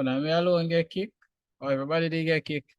now me alone get kicked? Or everybody did get kicked?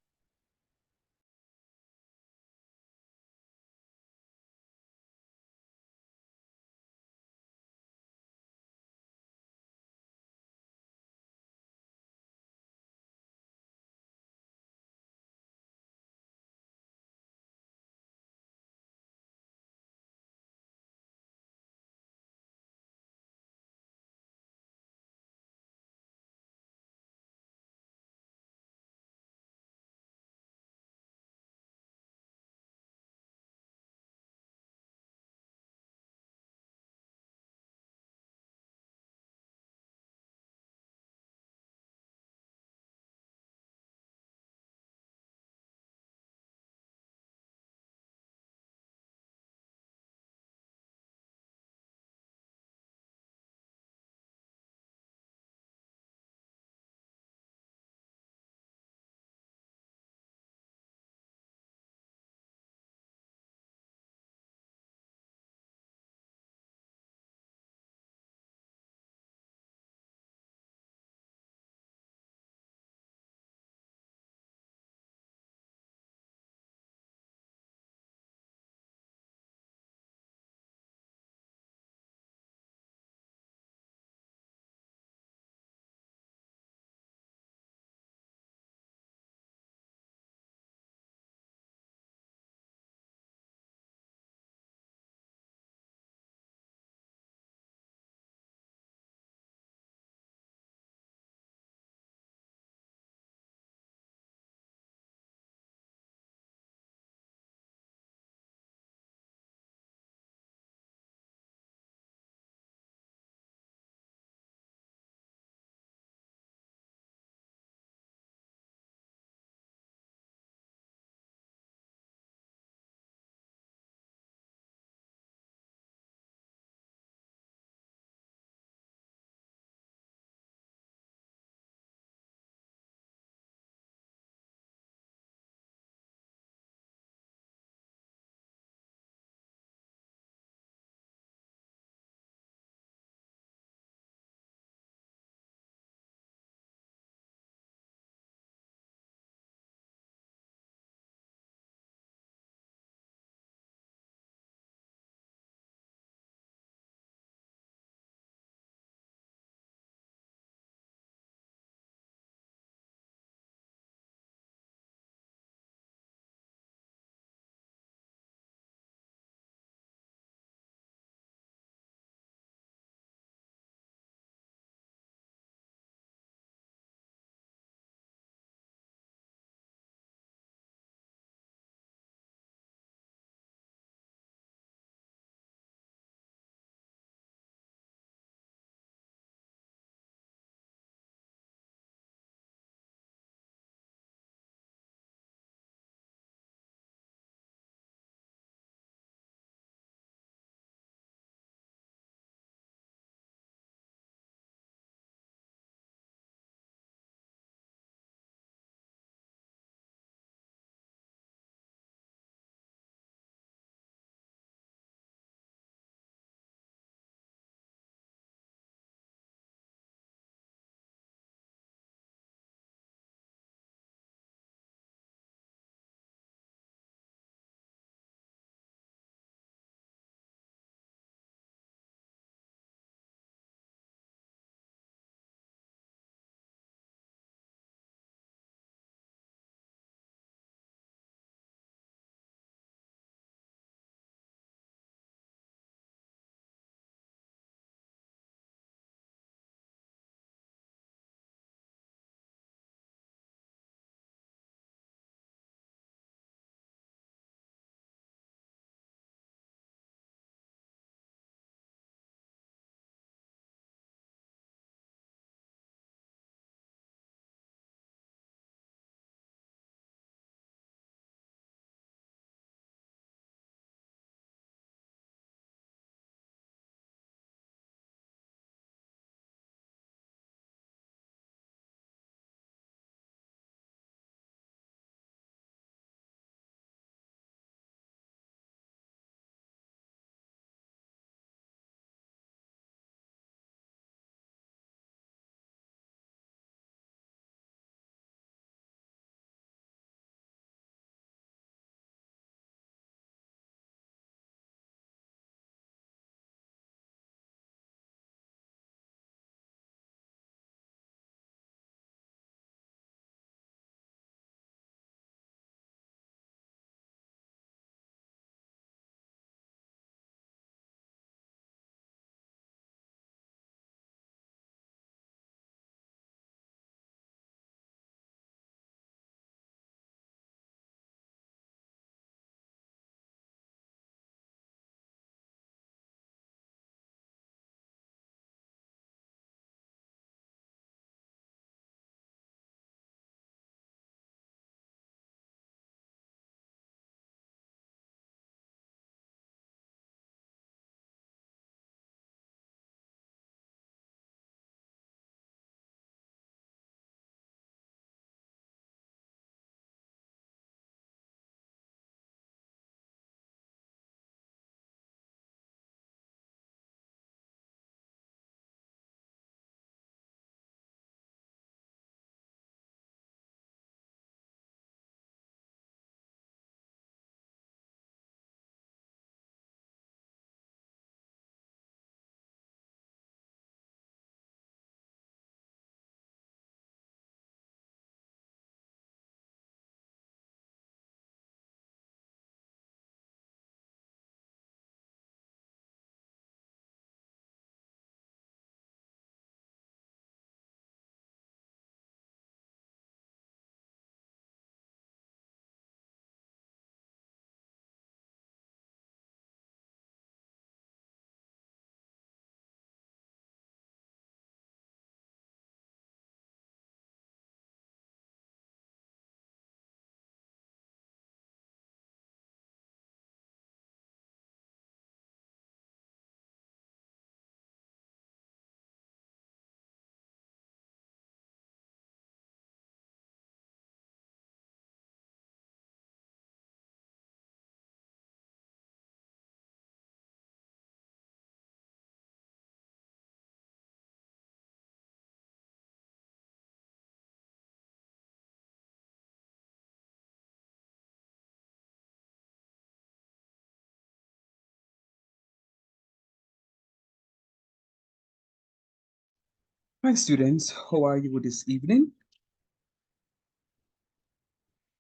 Hi, students. How are you this evening?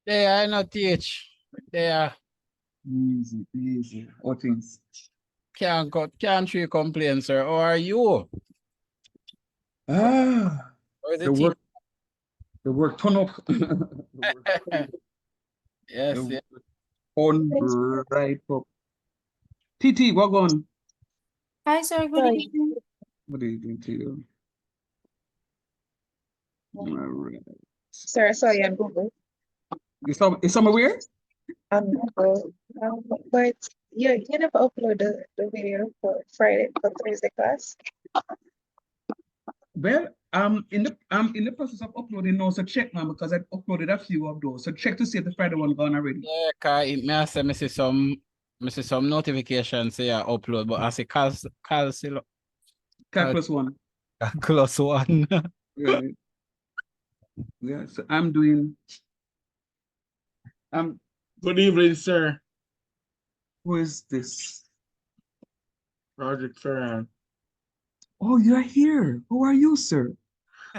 They are not teach. They are Easy, easy. All things. can't you complain, sir? How are you? Ah, Or is the it teach? work turn up. The work turn Yes, the yes. work turn right up. TT, what on? Hi, sir. Good evening. What are you doing to you? All right. Sir, sorry, I'm Google. Is somewhere where? Google. But you never upload the video for Friday for Thursday class. Well, I'm in the process of uploading now, so check now because I've uploaded a few of those. So check to see if the Friday one gone already. Yeah, cause it may I say me see some notifications say I upload, but I see Calculus one. close one. Right. Yeah, so I'm doing. Good evening, sir. Who is this? Project Ferran. Oh, you're here. Who are you, sir?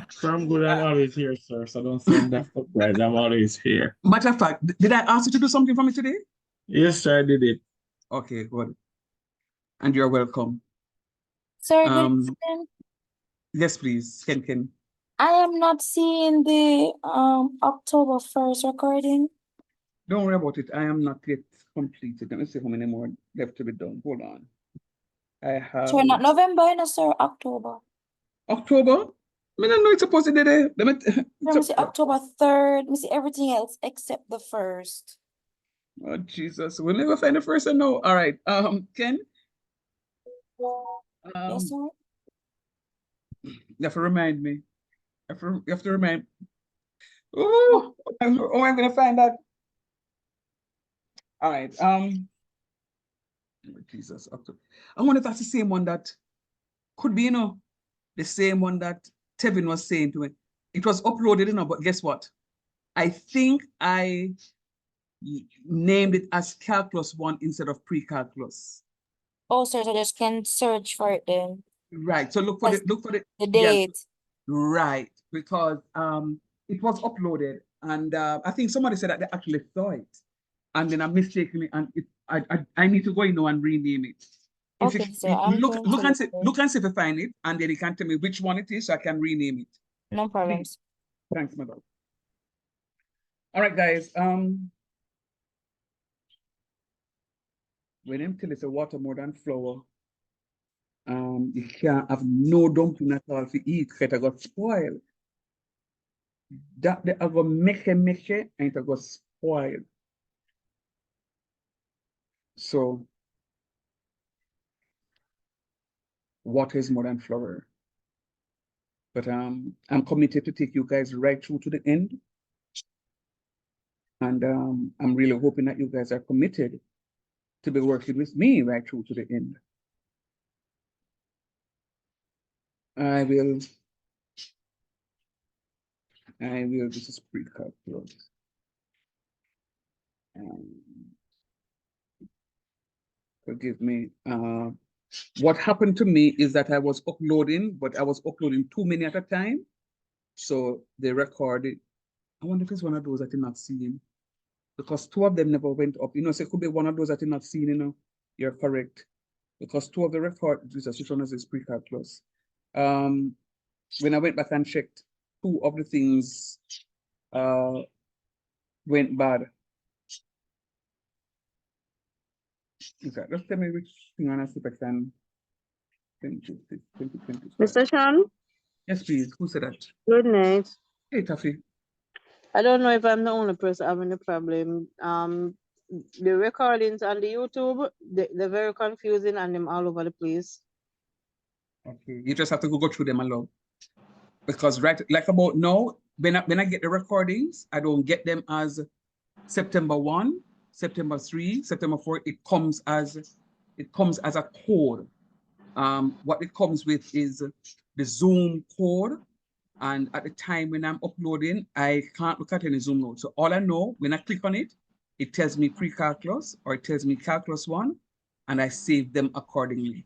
So I'm good. I'm always here, sir. So don't send that surprise. I'm always here. Matter of fact, did I ask you to do something for me today? Yes, sir, I did it. Okay, good. And you're welcome. Sir, good evening. Yes, please. Ken. I am not seeing the October 1st recording. Don't worry about it. I am not yet completed. Let me see how many more left to be done. Hold on. I have Sure, not November, no, sir, October. October. I don't know it's supposed to be there. Let me see October 3rd. Let me see everything else except the 1st. Oh, Jesus. We'll never find the first one. No. All right. Ken? Yes, sir. You have to remind me. You have to remind. Oh, I'm gonna find that. All right. Jesus. I wonder if that's the same one that could be, the same one that Tevin was saying to me. It was uploaded, but guess what? I think I named it as Calculus 1 instead of pre-calculus. Oh, sir, so just can search for it then. Right. So look for the date. Right, because it was uploaded, and I think somebody said that they actually saw it, and then I mistaken it, and I need to go in now and rename it. Okay, sir. I'm look going to and see if I find it, and then you can tell me which one it is, so I can rename it. No problems. Thanks, my dog. All right, guys. When them tell it's a water more than flour, you can't have no dumpling at all to eat, because it got spoiled. That they are going to make it, and it got spoiled. So water is more than flour. But I'm committed to take you guys right through to the end. And I'm really hoping that you guys are committed to be working with me right through to the end. I will, this is pre-calculus. Forgive me. What happened to me is that I was uploading, but I was uploading too many at a time. So they recorded. I wonder if it's one of those that you're not seeing, because two of them never went up. So it could be one of those that you're not seeing, You're correct. Because two of the records, which one is pre-calculus. When I went back and checked, two of the things went bad. Okay, just tell me which thing I see if I can. 2020. Mr. Sean? Yes, please. Who said that? Good night. Hey, Taffy. I don't know if I'm the only person having a problem. The recordings on the YouTube, they're very confusing and them all over the place. Okay, you just have to go through them alone. Because right, like about now, when I get the recordings, I don't get them as September 1, September 3, September 4. It comes as a code. What it comes with is the Zoom code. And at the time when I'm uploading, I can't look at any Zoom notes. So all I know, when I click on it, it tells me pre-calculus or it tells me calculus 1, and I save them accordingly.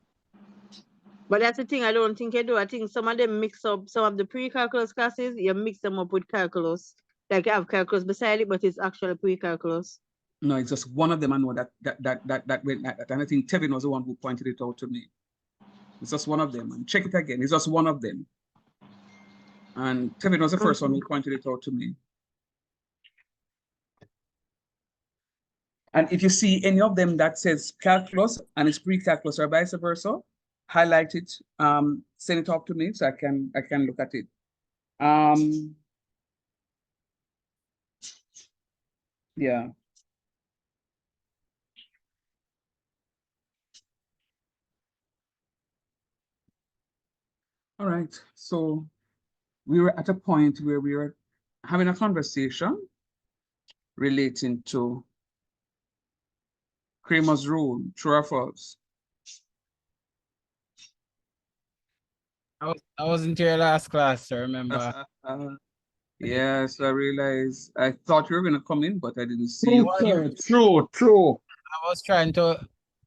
But that's the thing I don't think you do. I think some of them mix up some of the pre-calculus classes, you mix them up with calculus. Like you have calculus beside it, but it's actually pre-calculus. No, it's just one of them. I know that went like that. And I think Tevin was the one who pointed it out to me. It's just one of them. And check it again. It's just one of them. And Tevin was the first one who pointed it out to me. And if you see any of them that says calculus and it's pre-calculus or vice versa, highlight it, send it up to me so I can look at it. Yeah. All right. So we were at a point where we were having a conversation relating to Kramer's rule, true or false? I wasn't here last class, so remember. Yes, I realized. I thought you were gonna come in, but I didn't see you. True. I was trying to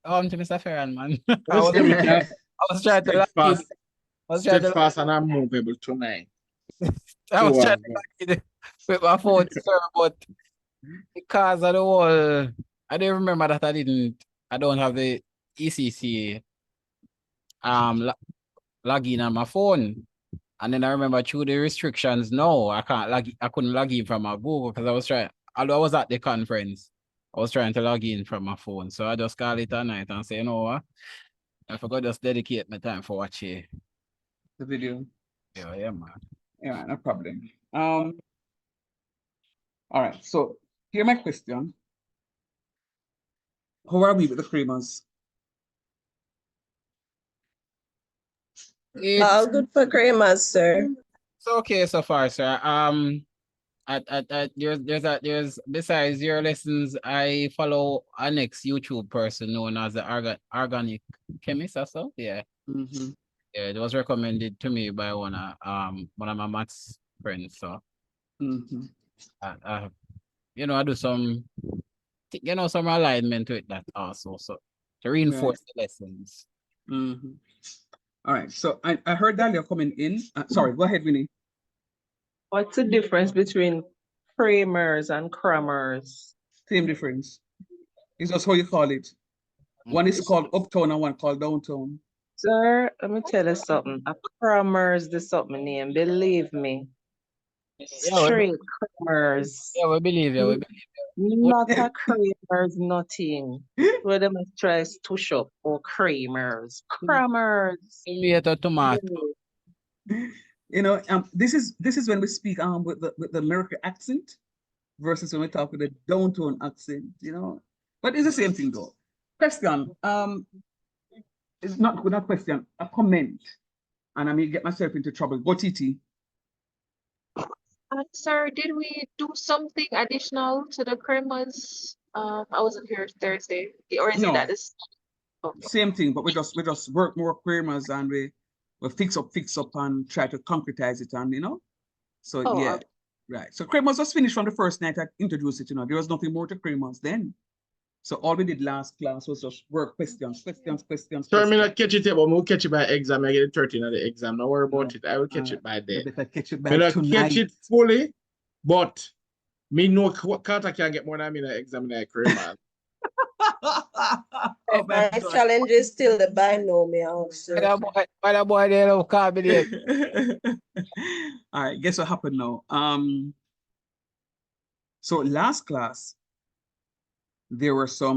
to Mr. Ferran, man. I Let's give it I was trying to lock in. steadfast, I was trying to steadfast and unmovable tonight. I was Two trying of to lock in with my phone, sir, but because of the whole, I didn't remember that I don't have the ECC login on my phone. And then I remember through the restrictions, no, I couldn't log in from my Google because I was trying, although I was at the conference, I was trying to log in from my phone. So I just call it at night and say, you know what? I forgot just dedicate my time for watching The video. Yeah, man. Yeah, no problem. All right. So here my question. How are we with the Kramers? All good for Kramer's, sir. It's okay so far, sir. There's besides your lessons, I follow a next YouTube person known as the organic chemist or so. Yeah. Mm-hmm. Yeah, it was recommended to me by one of my maths friends. So Mm-hmm. I I do some some alignment with that also. So to reinforce the lessons. Mm-hmm. All right. So I heard Dahlia coming in. Sorry, go ahead, Winnie. What's the difference between Kramers and Crammers? Same difference. It's just how you call it. One is called uptown and one called downtown. Sir, let me tell you something. A Crammers the something name, believe me. Straight Crammers. Yeah, we believe you. We believe Not a Kramers, nothing. Where them try to shop or Kramers. Crammers. you. Tomato. You know, this is when we speak with the American accent versus when we talk with the downtown accent, you know. But it's the same thing though. Question. It's not question, a comment. And I may get myself into trouble. Go TT. Sir, did we do something additional to the cremas? I wasn't here Thursday. Or is No. it that is Same thing, but we just work more creamers and we fix up and try to concretize it, and so yeah. okay. Right. So creamers was finished from the first night I introduced it, there was nothing more to creamers then. So all we did last class was just work questions. So I mean, I catch it, but we'll catch it by exam. I get 13 at the exam. Don't worry about it. I will catch it by then. You better catch it by But I tonight. catch it fully, but me know Carter can get more than me in the exam in the creamer. Oh, My challenge is still the binomial, sir. Why that boy there don't call me there? All right, guess what happened now? So last class, there was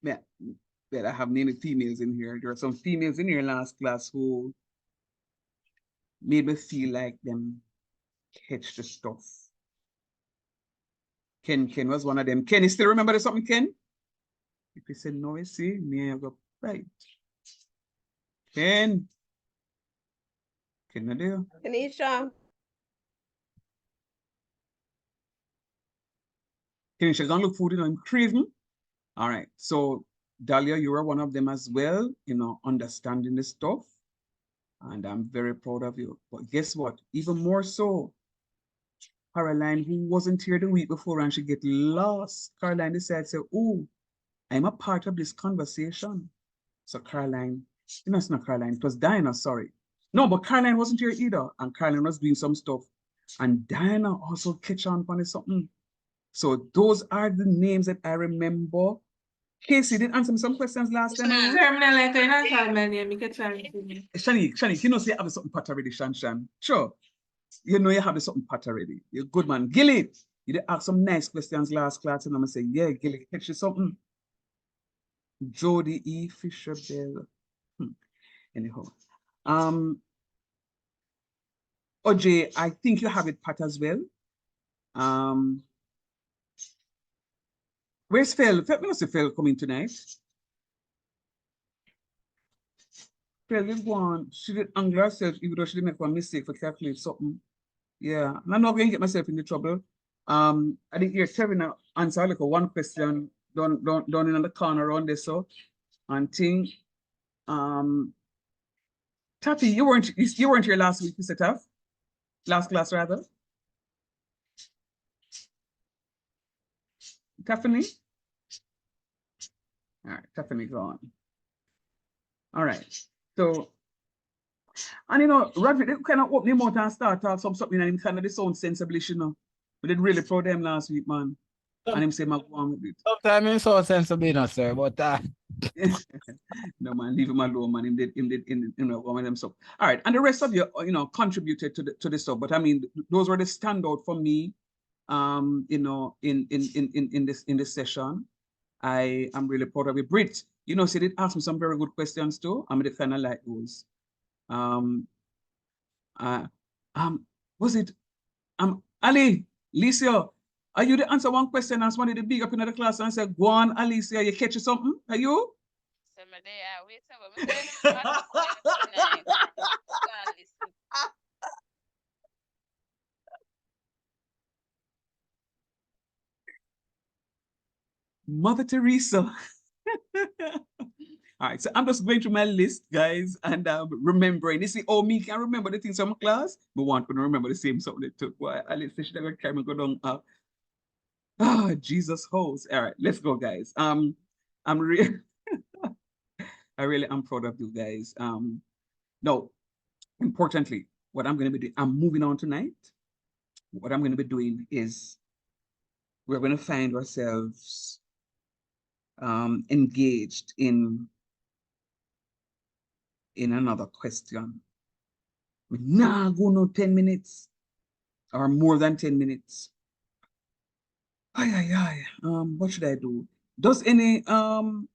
I have many females in here. There are some females in here last class who made me feel like them catch the stuff. Ken was one of them. Ken, you still remember something, Ken? If you said no, you see, me I go right. Ken I do? Kenisha. Kenisha, gonna look food, I'm craving. All right, so Dahlia, you are one of them as well, understanding the stuff. And I'm very proud of you. But guess what? Even more so, Caroline, who wasn't here the week before and she get lost. Caroline decided, say, oh, I'm a part of this conversation. So Caroline, it's not Caroline, it was Diana, sorry. No, but Caroline wasn't here either. And Caroline was doing some stuff. And Diana also catch on on something. So those are the names that I remember. Casey did answer me some questions last time. Shani, you know, say you have something pat already, Shan. Sure. You know you have something pat already. You're good, man. Gilly, you did ask some nice questions last class, and I'm gonna say, yeah, Gilly, catch you something. Jody E. Fisher Bell. Anyhow. OJ, I think you have it pat as well. Where's Phil? Phil, must say Phil coming tonight. Phil is one. She did angle herself, even though she didn't make one mistake for calculate something. Yeah, and I'm not going to get myself into trouble. I didn't hear Kevin answer like one question down in the corner around this, so and thing. Tati, you weren't here last week, you said tough? Last class rather. Tiffany? All right, Tiffany gone. All right. So, and you know, Roderick, they kind of open him out and start talk something and him kind of the sound sensibly, you know. We did really proud of him last week, man. And him say, "Man, go on with it." Sometimes I'm so sensible, no, sir, but no, man, leave him alone, man. Him did one of them stuff. All right, and the rest of you, contributed to the stuff. But I mean, those were the standout for me. You know, in this session, I am really proud of it. Brit, you know, she did ask me some very good questions too. I'm really kind of like those. Was it Ali, Alicia? Are you the answer one question and somebody the big up in the class and say, go on, Alicia, you catch something? Are you? Mother Teresa. All right, so I'm just going through my list, guys, and remembering. You see, oh, me can remember the things from my class, but one couldn't remember the same something they took. Why? Alice should have carry me go down. Jesus host. All right, let's go, guys. I'm really, I really am proud of you guys. No, importantly, what I'm going to be doing, I'm moving on tonight. What I'm going to be doing is we're going to find ourselves engaged in another question. We're not going to 10 minutes or more than 10 minutes. What should I do? Does anyone,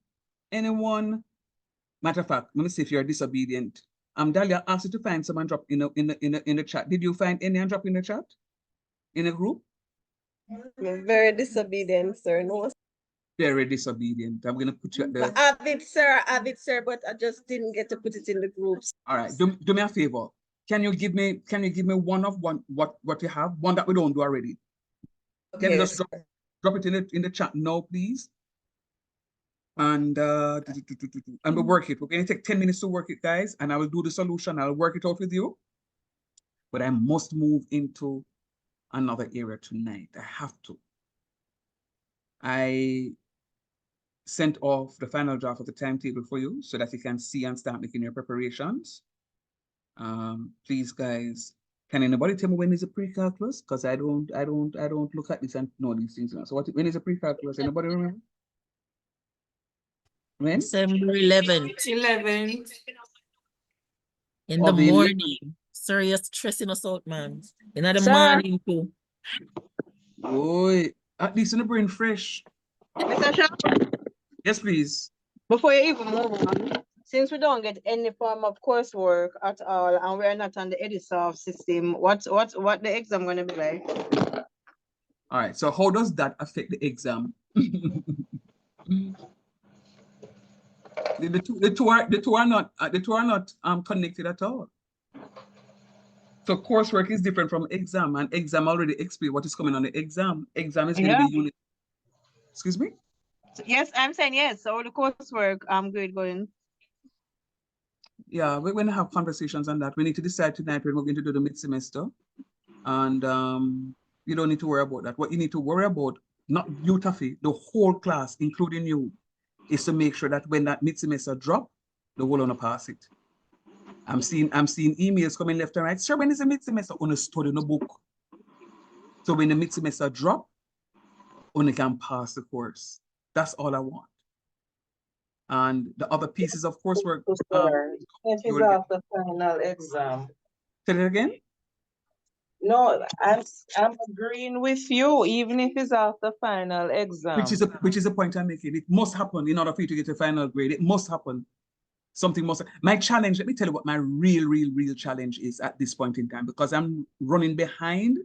matter of fact, let me see if you're disobedient. Dalia asked you to find someone drop in the chat. Did you find any and drop in the chat? In a group? Very disobedient, sir. No. Very disobedient. I'm gonna put you at the. I have it, sir, but I just didn't get to put it in the groups. All right, do me a favor. Can you give me one what you have? One that we don't do already. Can you just drop it in the chat now, please? And we'll work it. We're gonna take 10 minutes to work it, guys, and I will do the solution. I'll work it out with you. But I must move into another area tonight. I have to. I sent off the final draft of the timetable for you so that you can see and start making your preparations. Please, guys, can anybody tell me when is a pre-calculus? Because I don't look at this and know these things now. So when is a pre-calculus? Anybody remember? When? December 11th. 11th. In the morning. Sorry, you're stressing us out, man. In the morning too. Boy, at least in the brain fresh. Yes, please. Before you even move on, since we don't get any form of coursework at all and we're not on the EduSoft system, what the exam gonna be like? All right, so how does that affect the exam? the two are not connected at all. So coursework is different from exam, and exam already explained what is coming on the exam. Exam is going to be unit. Excuse me? Yes, I'm saying yes. So the coursework, grade going. Yeah, we're going to have conversations on that. We need to decide tonight when we're going to do the mid-semester. And You don't need to worry about that. What you need to worry about, not you, Taffy, the whole class, including you, is to make sure that when that mid-semester drop, the whole on pass it. I'm seeing emails coming left and right. Sure, when is the mid-semester on a study in a book? So when the mid-semester drop, only can pass the course. That's all I want. And the other pieces, of course, were If it's after final exam. say it again. No, I'm agreeing with you, even if it's after final exam. Which is the point I'm making. It must happen in order for you to get a final grade. It must happen. Something must. My challenge, let me tell you what my real challenge is at this point in time, because I'm running behind,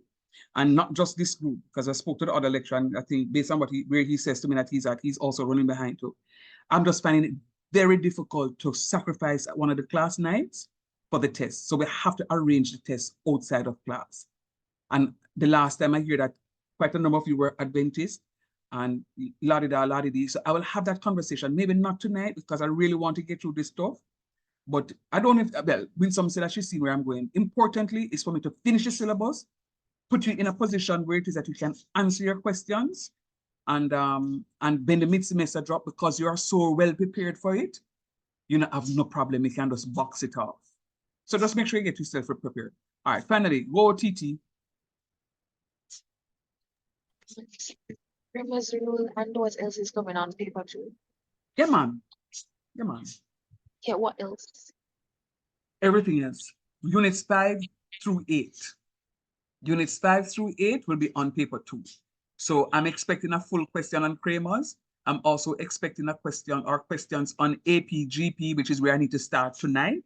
and not just this group, because I spoke to the other lecturer, and I think based on where he says to me that he's at, he's also running behind too. I'm just finding it very difficult to sacrifice one of the class nights for the test. So we have to arrange the test outside of class. And the last time I hear that quite a number of you were Adventists and la-di-da, la-di-di. So I will have that conversation, maybe not tonight because I really want to get through this stuff. But I don't know if, well, Winsome said that she's seen where I'm going. Importantly, is for me to finish the syllabus, put you in a position where it is that you can answer your questions, and when the mid-semester drop, because you are so well prepared for it, you know, have no problem. You can just box it off. So just make sure you get yourself prepared. All right, finally, go TT. River's rule and what else is coming on paper too? Yeah, man. Yeah, man. Yeah, what else? Everything else. Units 5 through 8. Units 5 through 8 will be on paper 2. So I'm expecting a full question on Kramer's. I'm also expecting a question or questions on AP-GP, which is where I need to start tonight.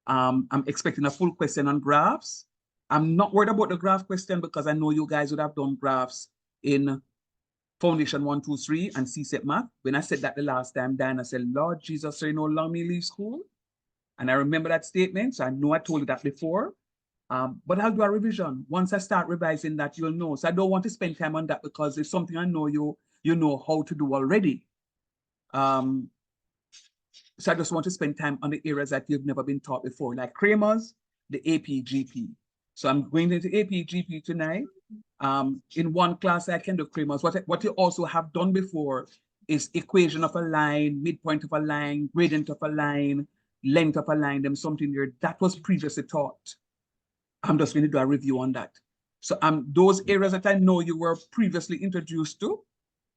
I'm expecting a full question on graphs. I'm not worried about the graph question because I know you guys would have done graphs in Foundation 1, 2, 3 and CSET Math. When I said that the last time, Diana said, Lord Jesus, so you know, long me leave school. And I remember that statement. So I know I told you that before. But I'll do a revision. Once I start revising that, you'll know. So I don't want to spend time on that because it's something I know you know how to do already. So I just want to spend time on the areas that you've never been taught before, like Kramer's, the AP-GP. So I'm going into AP-GP tonight. In one class, I can do Kramer's. What you also have done before is equation of a line, midpoint of a line, gradient of a line, length of a line, them something there that was previously taught. I'm just going to do a review on that. So those areas that I know you were previously introduced to,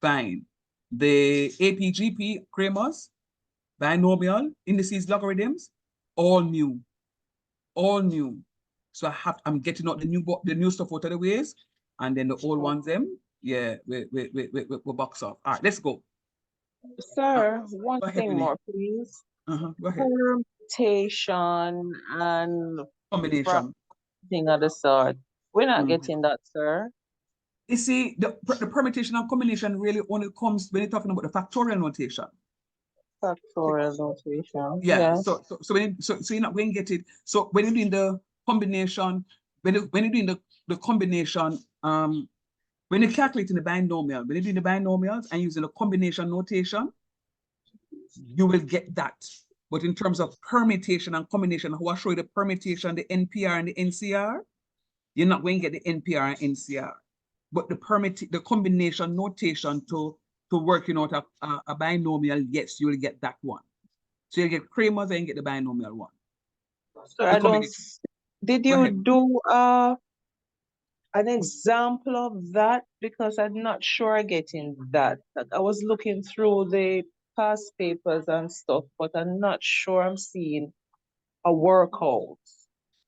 fine. The AP-GP, Kramer's, binomial, indices, logarithms, all new. All new. So I'm getting out the new stuff out of the ways, and then the old ones, yeah, we box off. All right, let's go. Sir, one thing more, please. Go ahead. Permutation and Combination. Thing of the sort. We're not getting that, sir. You see, the permutation and combination really only comes when you're talking about the factorial notation. Factorial notation. Yeah. Yes. So you're not going to get it. So when you're doing the combination, when you're doing the combination, when you're calculating the binomial, when you're doing the binomials and using the combination notation, you will get that. But in terms of permutation and combination, how I show you the permutation, the NPR and the NCR, you're not going to get the NPR and NCR. But the combination notation to working out a binomial, yes, you will get that one. So you get Kramer's and you get the binomial one. So I don't. Did you do an example of that? Because I'm not sure I'm getting that. I was looking through the past papers and stuff, but I'm not sure I'm seeing a workout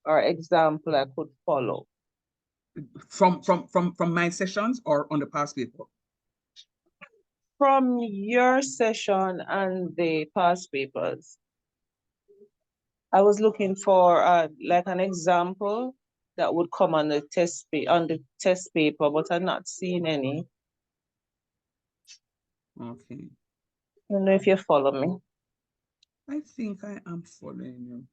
or example I could follow. From my sessions or on the past paper? From your session and the past papers. I was looking for like an example that would come on the test paper, but I'm not seeing any. Okay. I don't know if you follow me. I think I am following you.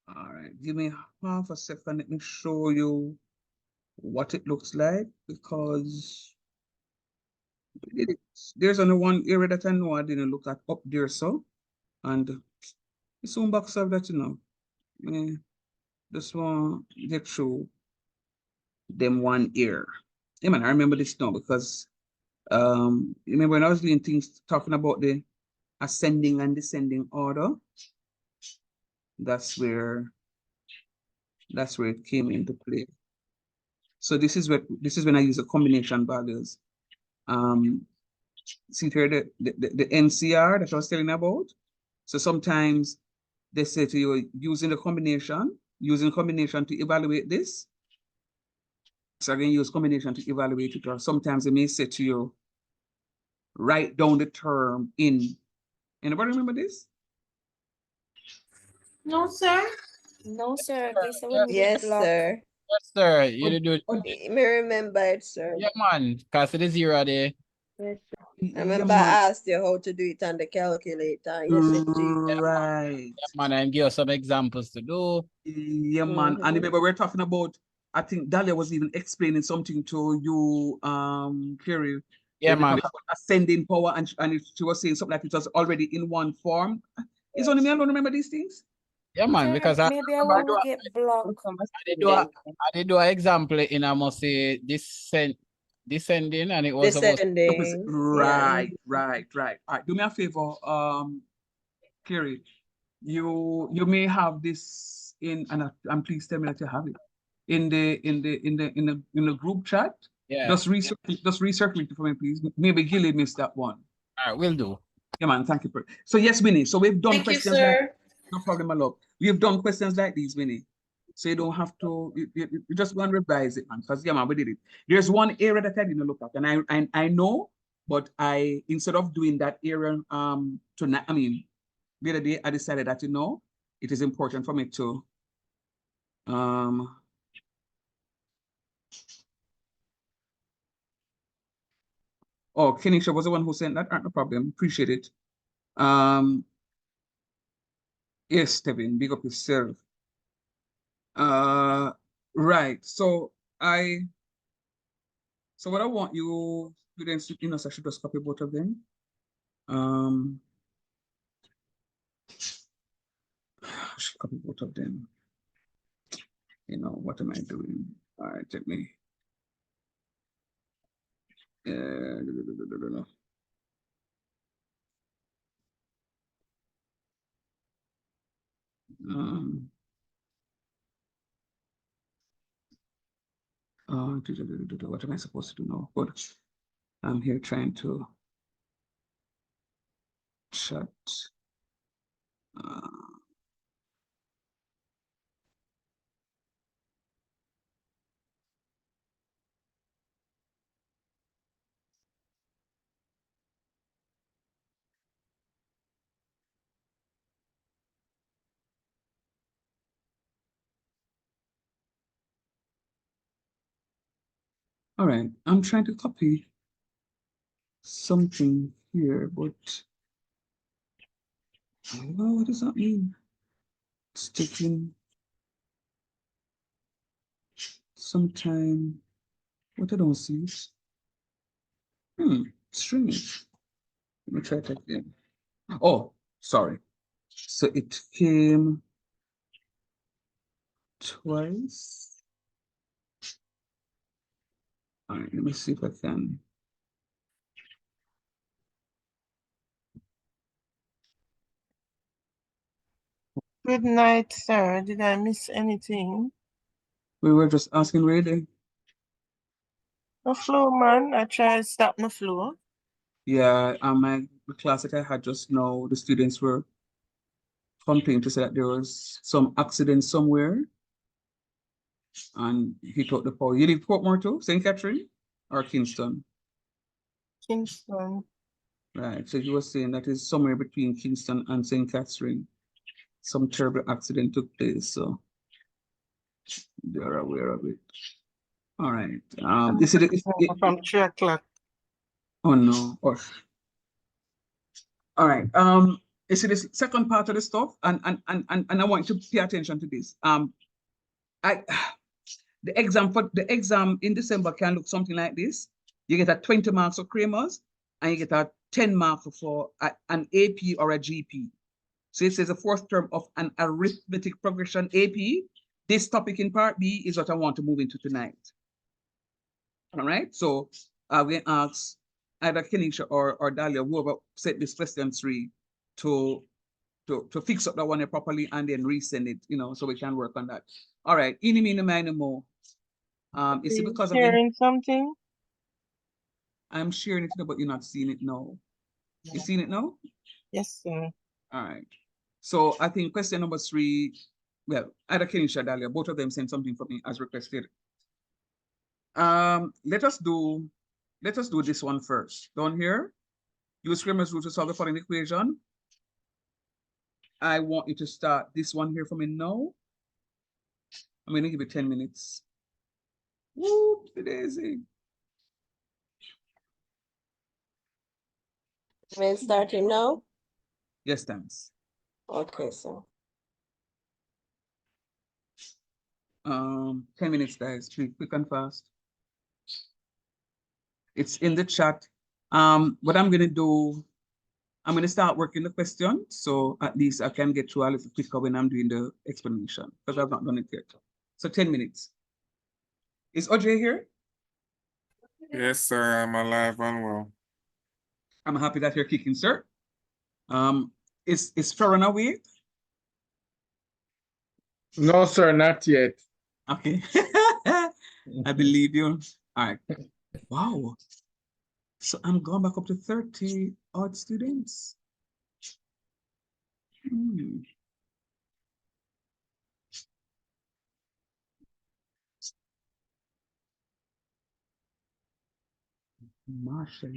All right, give me half a second. Let me show you what it looks like, because There's only one area that I know I didn't look at up there, so, and it's soon box of that, you know. This one get through them one year. Yeah, man, I remember this now because remember when I was doing things talking about the ascending and descending order, that's where it came into play. So this is when I use the combination values. See here the NCR that I was telling about. So sometimes they say to you using combination to evaluate this. So again, use combination to evaluate it, or sometimes they may say to you, write down the term in. Anybody remember this? No, sir. No, sir. This will be Yes, block. sir. Yes, sir. You did do it. Me remember it, sir. Yeah, man. Cause it is zero there. Yes, sir. I Yeah, remember man. I asked you how to do it on the calculator. Yes, indeed. Right. Yeah, man. And give us some examples to do. Yeah, man. And remember, we're talking about, I think Dahlia was even explaining something to you, Kerry. Yeah, when we man. talk about ascending power, and she was saying something like it was already in one form. It's only me alone remember these things. Yeah, man. Sir, Because maybe I will get blocked. I did do an example in I must say descending, and it was about Descending. Right. All right. Do me a favor, Kerry. You may have this in, and please tell me that you have it in the group chat. yeah. Just recirculate it for me, please. Maybe Gilly missed that one. All right, will do. Yeah, man. Thank you. So yes, Winnie. So we've done Thank you, questions sir. like, no problem, my love. We've done questions like these, Winnie. So you don't have to. You just go and revise it, man. Because yeah, man, we did it. There's one area that I didn't look at, and I know, but instead of doing that area tonight, I mean, the other day I decided that it is important for me to oh, Kenisha was the one who sent that. No problem. Appreciate it. Yes, Stephen, big up yourself. Right. So what I want you students to, so I should just copy both of them. I should copy both of them. What am I doing? All right, let me. What am I supposed to do now? But I'm here trying to chat. All right, I'm trying to copy something here, but what does that mean? It's taking some time. What I don't see it. Strange. Let me try that again. Oh, sorry. So it came twice. All right, let me see if I can. Good night, sir. Did I miss anything? We were just asking really. The flow, man. I tried to stop my flow. Yeah, the class that I had just now, the students were complaining to say that there was some accident somewhere and he took the power. You live Portmore too, St. Catherine or Kingston? Kingston. Right, so he was saying that is somewhere between Kingston and St. Catherine. Some terrible accident took place, so they're aware of it. All right. This is from 3 o'clock. Oh no. Oh. All right. You see this second part of the stuff, and I want you to pay attention to this. The exam in December can look something like this. You get a 20 marks of Kramers, and you get a 10 mark for an AP or a GP. So it says the fourth term of an arithmetic progression AP. This topic in part B is what I want to move into tonight. All right, so I'm going to ask either Kenisha or Dahlia, whoever set this question 3, to fix up that one properly and then resend it, so we can work on that. All right, any mean mine more. Is it because sharing something? I'm sharing it, but you're not seeing it now. You seen it now? Yes, sir. All right. So I think question number 3, well, either Kenisha or Dahlia, both of them sent something for me as requested. Let us do this one first. Down here, use Cramer's rule to solve the following equation. I want you to start this one here for me now. I'm going to give you 10 minutes. Whoop, daisy. When starting now? Yes, thanks. Okay, so 10 minutes, guys. Quick and fast. It's in the chat. What I'm gonna do, I'm gonna start working the question, so at least I can get through a little quicker when I'm doing the explanation, because I've not done it yet. So 10 minutes. Is Audrey here? Yes, sir. I'm alive and well. I'm happy that you're kicking, sir. Is Farron awake? No, sir, not yet. Okay. I believe you. All right. Wow. So I'm going back up to 30 odd students. Marshall,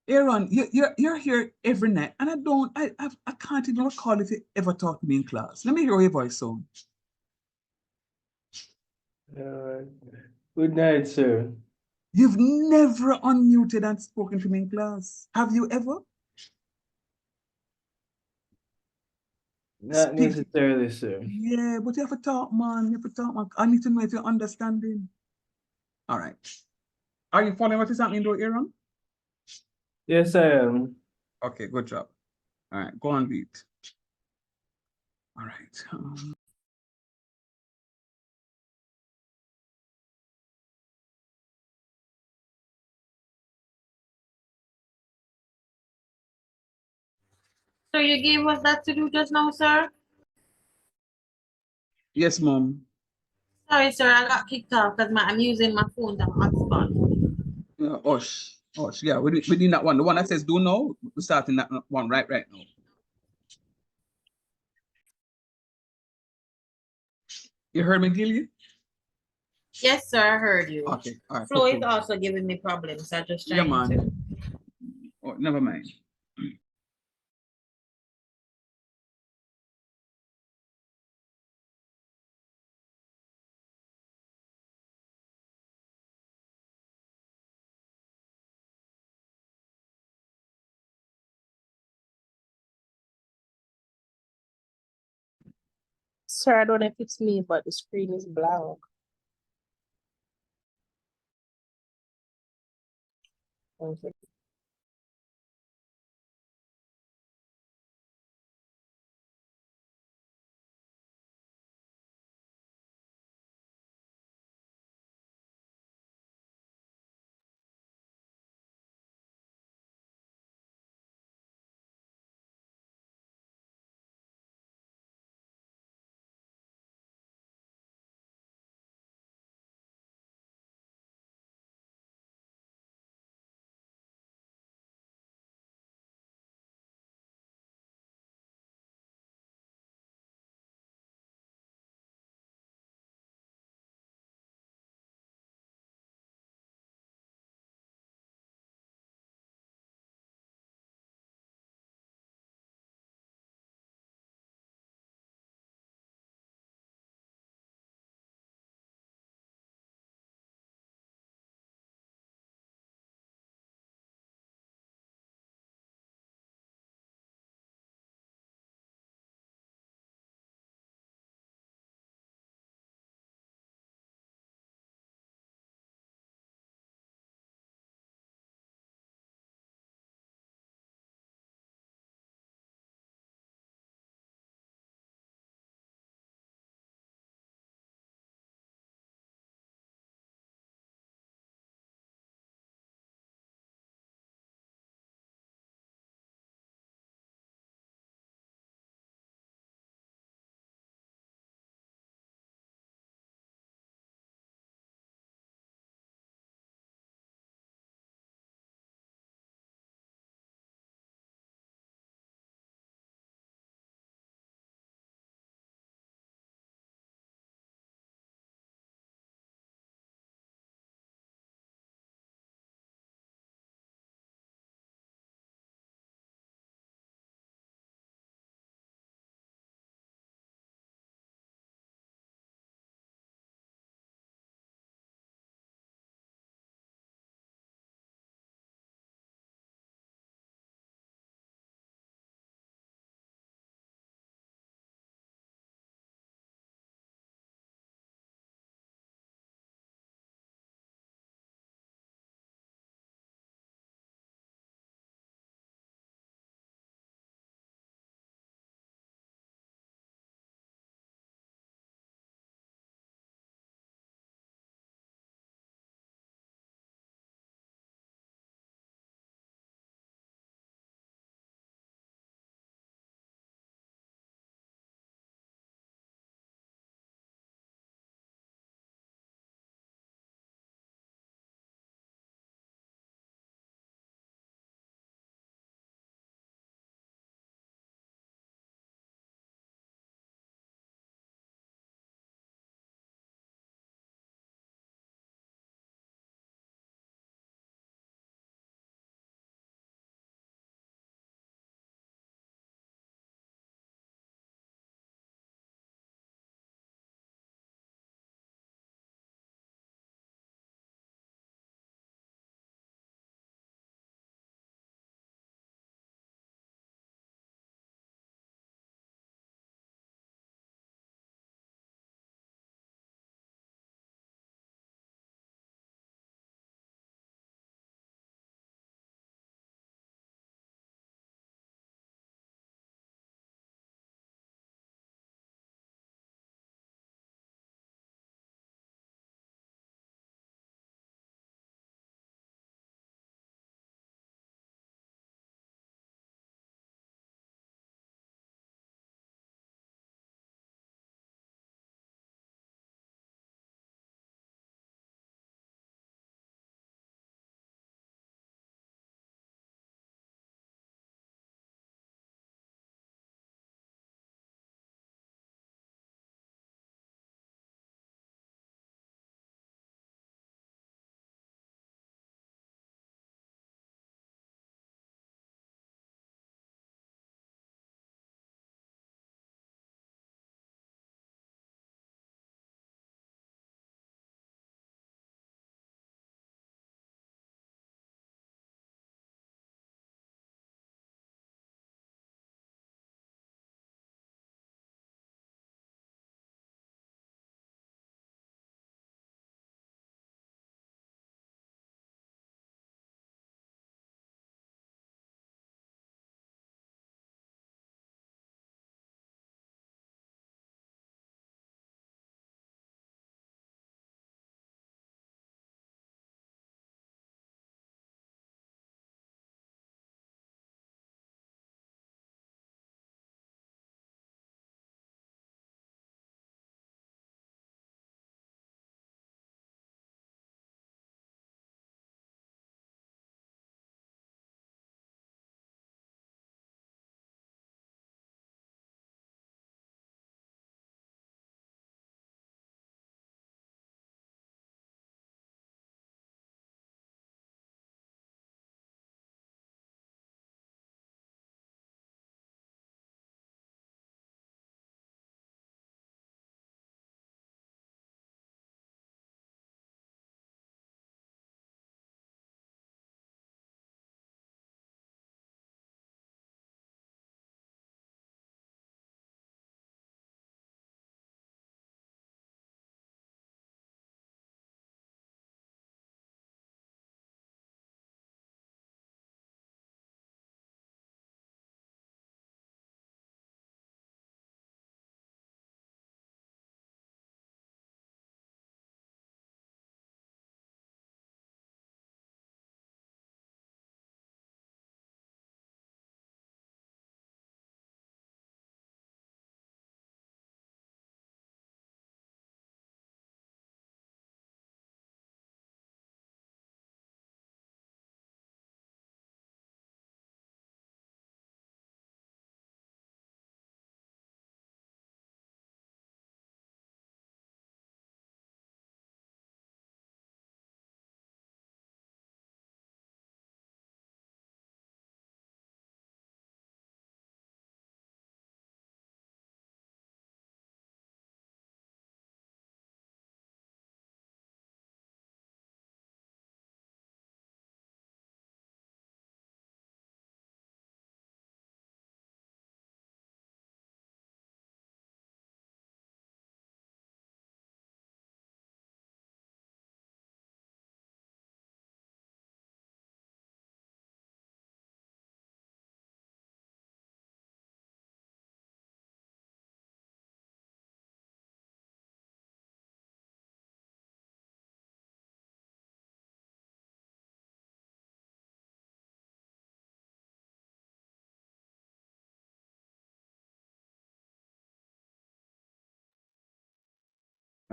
Aaron, you're here every night, and I can't even recall if you ever talked to me in class. Let me hear your voice sound. Good night, sir. You've never unmuted and spoken to me in class. Have you ever? Not necessarily, sir. Yeah, but you have to talk, man. You have to talk, man. I need to know if you're understanding. All right. Are you following what is happening though, Aaron? Yes, I am. Okay, good job. All right, go on, read. All right. So you gave us that to do just now, sir? Yes, Mom. Sorry, sir, I got kicked off because I'm using my phone to hotspot. Osh. Yeah, we need that one. The one that says do now, we're starting that one right now. You heard me, Gilly? Yes, sir, I heard you. Okay, all right. Flo cool. is also giving me problems. I just Yeah, trying to. man. Oh, never mind. Sir, I don't know if it's me, but the screen is blank. Okay.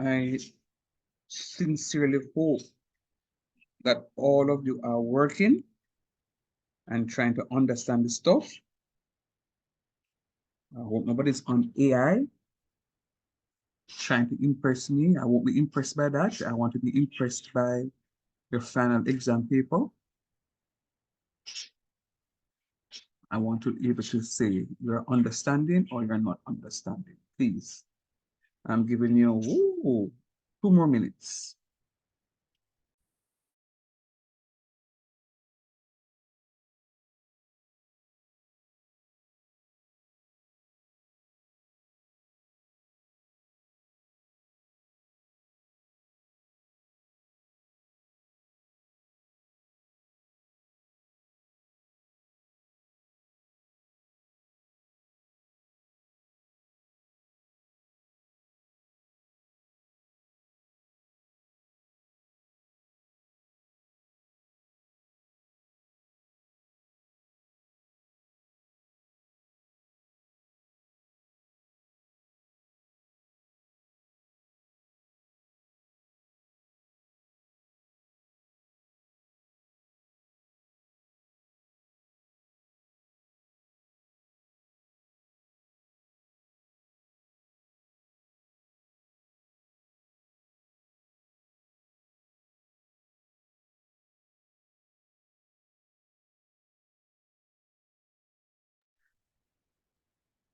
I sincerely hope that all of you are working and trying to understand the stuff. I hope nobody's on AI trying to impress me. I won't be impressed by that. I want to be impressed by your final exam paper. I want to be able to say you're understanding or you're not understanding. Please. I'm giving you 2 more minutes.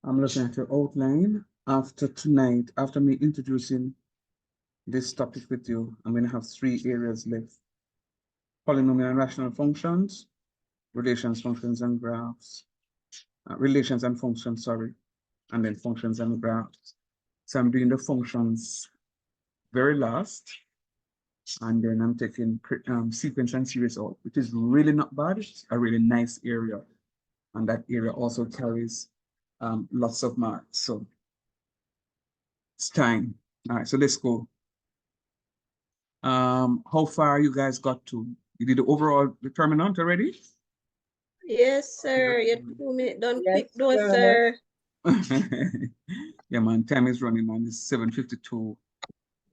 I'm looking at your outline. After tonight, after me introducing this topic with you, I'm going to have 3 areas left. Polynomial and rational functions, relations, functions, and graphs. Relations and functions, sorry. And then functions and graphs. So I'm doing the functions very last. And then I'm taking sequence and series out, which is really not bad. It's a really nice area. And that area also carries lots of marks. So it's time. All right, so let's go. How far you guys got to? You did the overall determinant already? Yes, sir. You're 2 minutes done Yes, quick, no, sir. sir. Yeah, man, time is running, man. It's 7:52.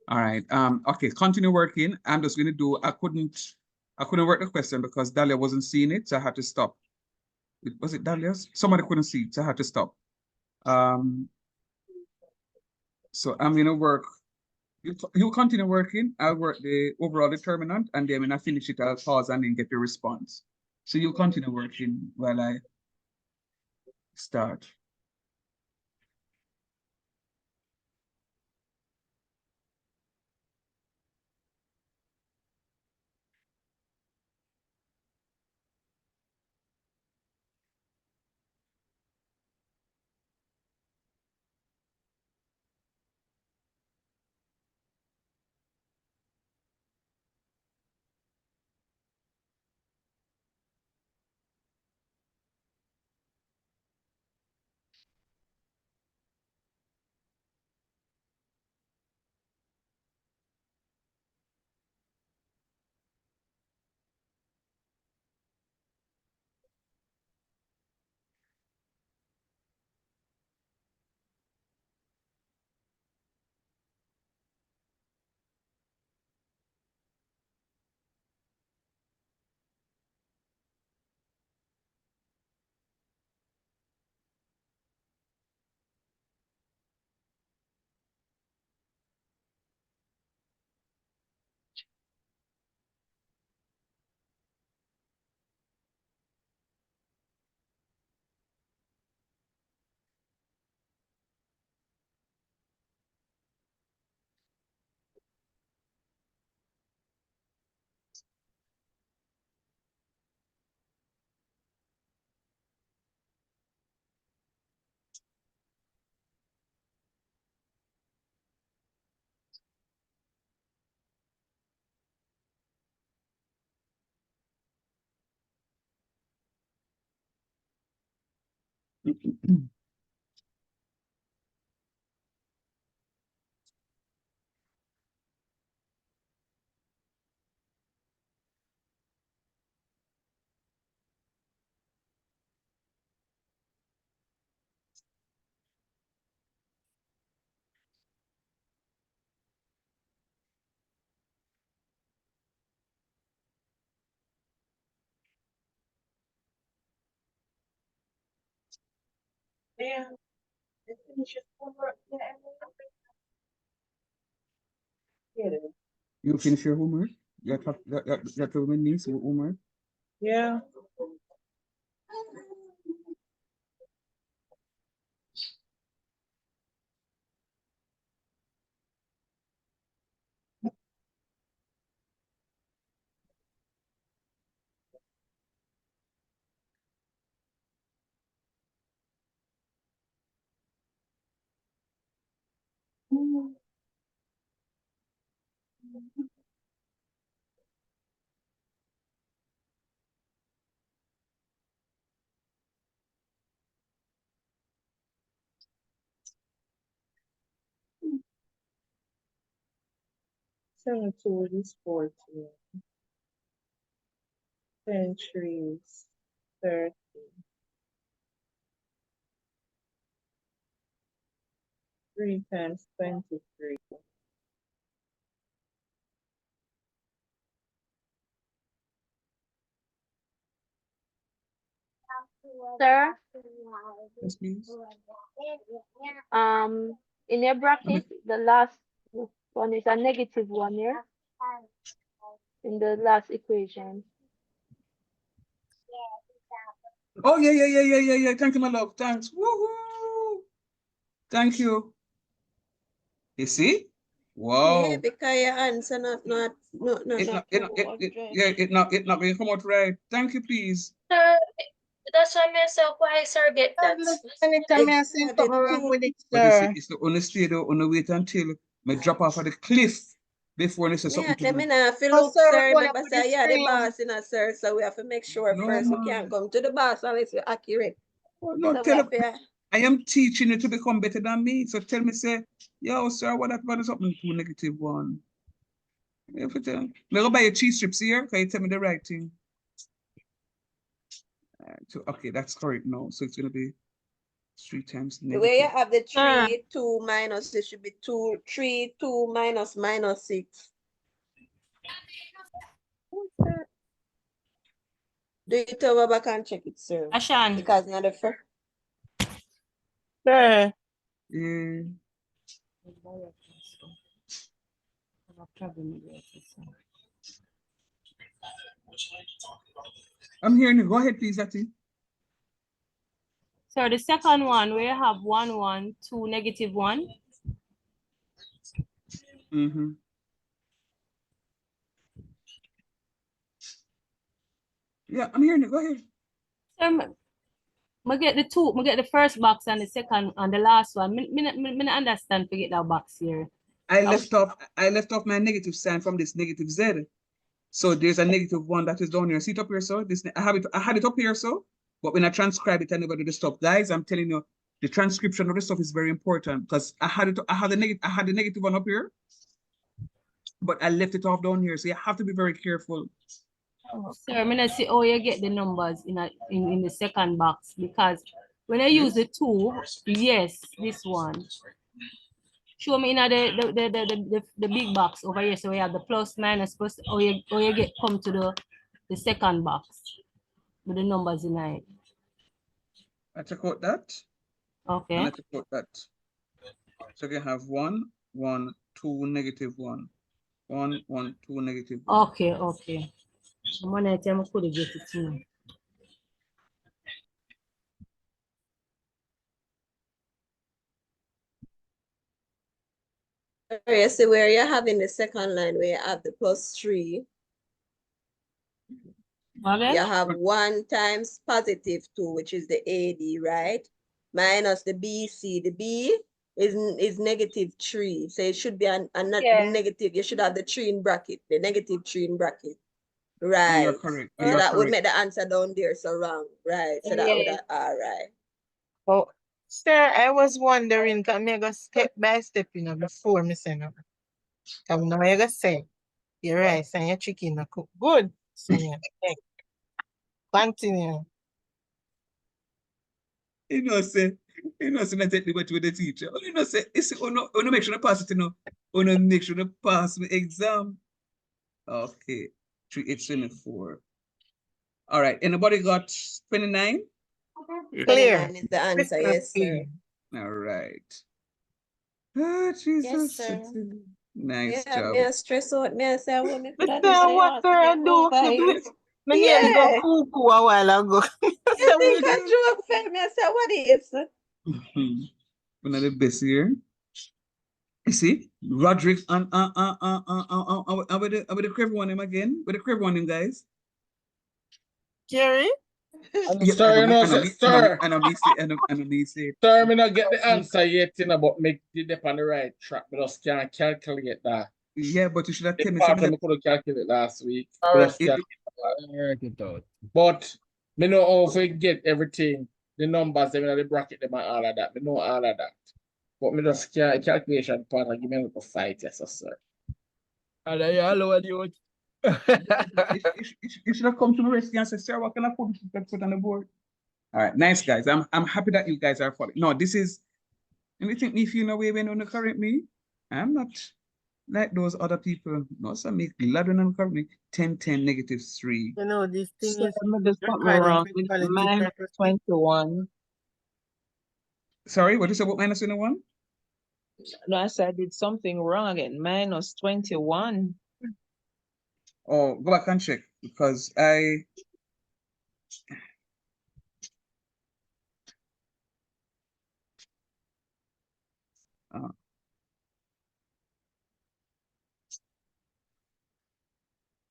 All right. Okay, continue working. I'm just gonna do, I couldn't work the question because Dahlia wasn't seeing it, so I had to stop. Was it Dahlia's? Somebody couldn't see it, so I had to stop. So I'm gonna work. You continue working. I'll work the overall determinant, and then when I finish it, I'll pause and then get the response. So you continue working while I start. Yeah. You finish your homework? That woman needs homework. Yeah. Seven two is 14. 10 trees, 30. 3 times 23. Sir, Yes, please. in your bracket, the last one is a negative one here in the last equation. Oh, yeah. Thank you, my love. Thanks. Woohoo! Thank you. You see? Wow. Yeah, because your answer not It not gonna come out right. Thank you, please. Sir, that's why I said why sir get that. Anytime I see something wrong with it, But it's sir. it's the only stay there on the wait until me drop off of the cliff before they say Yeah, something to let do. me know if you Oh, look, sir, sir. going up Remember, with the say, yeah, the screen. boss in us, sir. So we have to make sure No, first we man. can't come to the boss unless we're accurate. No, So we tell have him, to, I am teaching you to become better than me. So tell me, say, yo, sir, what happened to something to negative one? If it, me go buy your cheese strips here. Can you tell me the right thing? So, okay, that's correct now. So it's gonna be 3 times the way you negative. have the 3, 2 minus, it should be 2, 3, 2 minus 6. Do it over back and check it, sir. Ashan. Because not the first. Sir. Yeah. I'm hearing you. Go ahead, please, Ati. So the second one, we have 1, 1, 2, negative 1. Mm-hmm. Yeah, I'm hearing you. Go ahead. So, I get the two, I get the first box and the second and the last one. Me understand to get that box here. I left off my negative sign from this negative Z. So there's a negative one that is down here. See it up here, so this I had it up here, so but when I transcribe it, I never do the stuff. Guys, I'm telling you, the transcription of the stuff is very important because I had the negative one up here, but I left it off down here. So you have to be very careful. Sir, I'm gonna see how you get the numbers in the second box because when I use the 2, yes, this one. Show me in the big box over here. So we have the plus, minus, plus. Or you get come to the second box with the numbers in it. I check out that. Okay. And I check out that. So you have 1, 1, 2, negative 1. 1, 1, 2, negative 1. Okay. I'm gonna tell me could get it too. You see where you're having the second line where you have the plus 3. Okay. You have 1 times positive 2, which is the AD, right? Minus the BC. The B is negative 3. So it should be a negative. You should have the 3 in bracket, the negative 3 in bracket. Right. You're correct. So that would make the answer down there so wrong. Right. So that would all right. Oh, sir, I was wondering, can I go step by step, before me say no? Come now, you go say, your rice and your chicken are cook good. So, yeah, continue. Say, I take the with the teacher. Say, make sure I pass it, make sure I pass my exam. Okay, 3, 8, 24. All right, anybody got 29? Clear. 29 is the answer. Crystal Yes, sir. clear. All right. Ah, Jesus. sir. Nice Yeah, job. me a stress out. Me I say I want me But that say say what ask sir I me do? over here. My name go Yeah. cuckoo a while ago. You So think we I joke fell? Me I say what is? One of the best here. You see, Roderick and with the crave one him again. With the crave one him, guys. Jerry? Yeah, Sir, you know, sir, I know me say. sir, me not get the answer yet, you know, but make the dip on the right track. Me just can't calculate that. Yeah, but you should have The told me part something. me couldn't calculate last week. All Me right. just can't Work it out. But me know how to get everything, the numbers, them in the bracket, them and all of that. Me know all of that. But me just can't calculation part and give me a little fight, yes, sir. And I hello you. You should have come to my rescue and said, sir, what can I put on the board? All right, nice guys. I'm happy that you guys are following. No, this is anything me feel no way when you correct me. I'm not like those other people. No, so make glad when you correct me. 10, 10, -3. You know, this thing So is I'm just put me recording wrong. for It's quality minus purposes. 21. Sorry, what did you say about -21? No, I said I did something wrong again. Minus 21. Oh, go back and check because I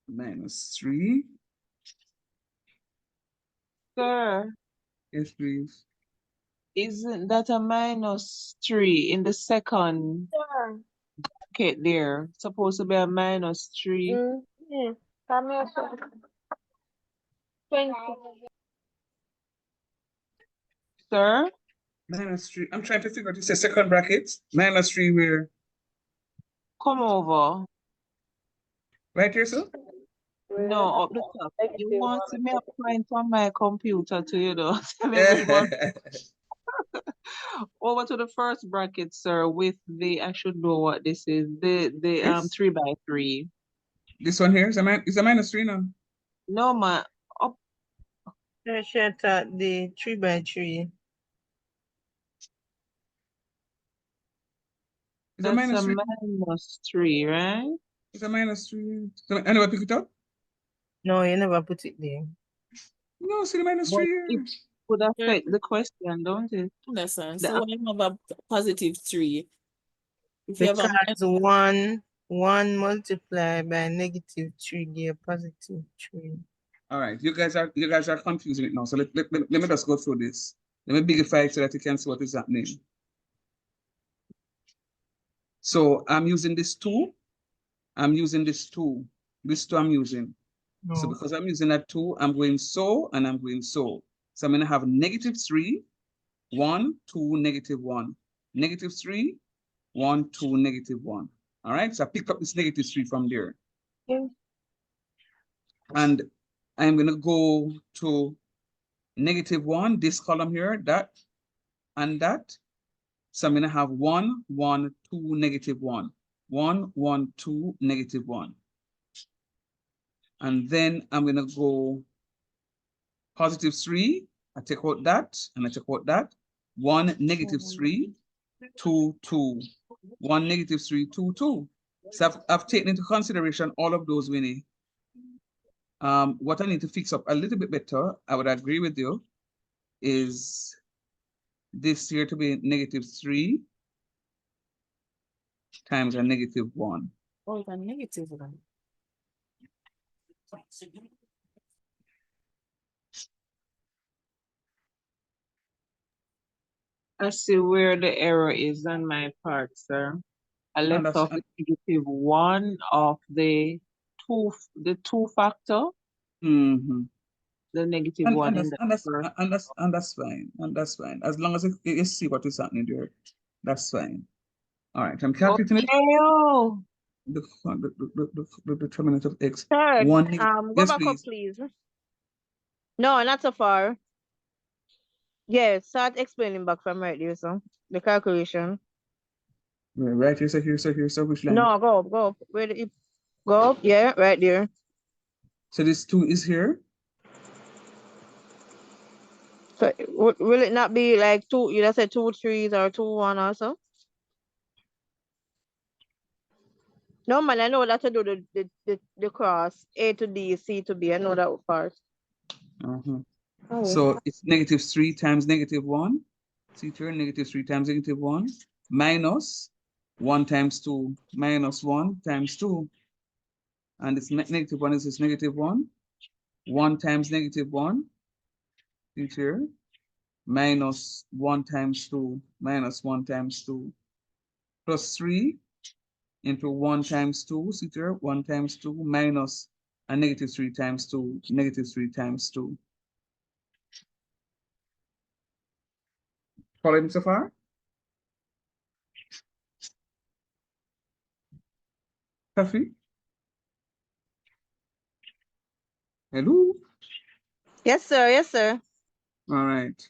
-3. Sir, Yes, please. isn't that a -3 in the second Sure. bracket there? Supposed to be a -3. Yeah. Come here, sir. 20. Sir, -3. I'm trying to figure out. You say second bracket. -3 where? come over. Right here, sir? No, up the top. You Negative want to one. me a point on my computer to you know? Maybe one over to the first bracket, sir, with the I should know what this is. The Yes. 3x3. This one here is a -3 now. No ma up I should at the 3x3. It's a that's a -3. -3, right? It's a -3. So anyway, pick it up. No, you never put it there. No, see the -3 But here. it could affect the question, don't it? Listen, The so when you have a +3, if you have a Because one multiplied by -3 give +3. All right, you guys are confusing it now. So let me just go through this. Let me bigify it so that you can see what is happening. So I'm using this 2. I'm using this 2. This 2 I'm using. So No. because I'm using that 2, I'm going so and I'm going so. So I'm going to have -3, 1, 2, -1. -3, 1, 2, -1. All right, so I picked up this -3 from there. Yeah. And I'm going to go to -1, this column here, that, and that. So I'm going to have 1, 1, 2, -1. 1, 1, 2, -1. And then I'm going to go +3. I take out that, and I take out that. 1, -3, 2, 2. 1, -3, 2, 2. So I've taken into consideration all of those, Winnie. What I need to fix up a little bit better, I would agree with you, is this here to be -3 times a -1. Oh, it's a -1. I see where the error is on my part, sir. I left off the -1 of the 2 factor. Mm-hmm. The -1 in the first. And that's fine. And that's fine. As long as you see what is happening there, that's fine. All right, I'm calculating it. Oh. The determinant of x. Third, 1 go yes, back please. up, please. No, not so far. Yes, start explaining back from right there, so the calculation. Right here, so here, so here, so which line? No, go up, go up. Where the go up? Yeah, right there. So this 2 is here. So will it not be like two, you just said 2 3s or 2 1 also? No man, I know that to do the cross A to D, C to B. I know that part. Oh. So it's -3 times -1. See here, -3 times -1 minus 1 times 2 minus 1 times 2. And it's -1 is -1. 1 times -1. See here, minus 1 times 2 minus 1 times 2 plus 3 into 1 times 2. See here, 1 times 2 minus a -3 times 2, -3 times 2. Following so far? Coffee? Hello? Yes, sir. Yes, sir. All right.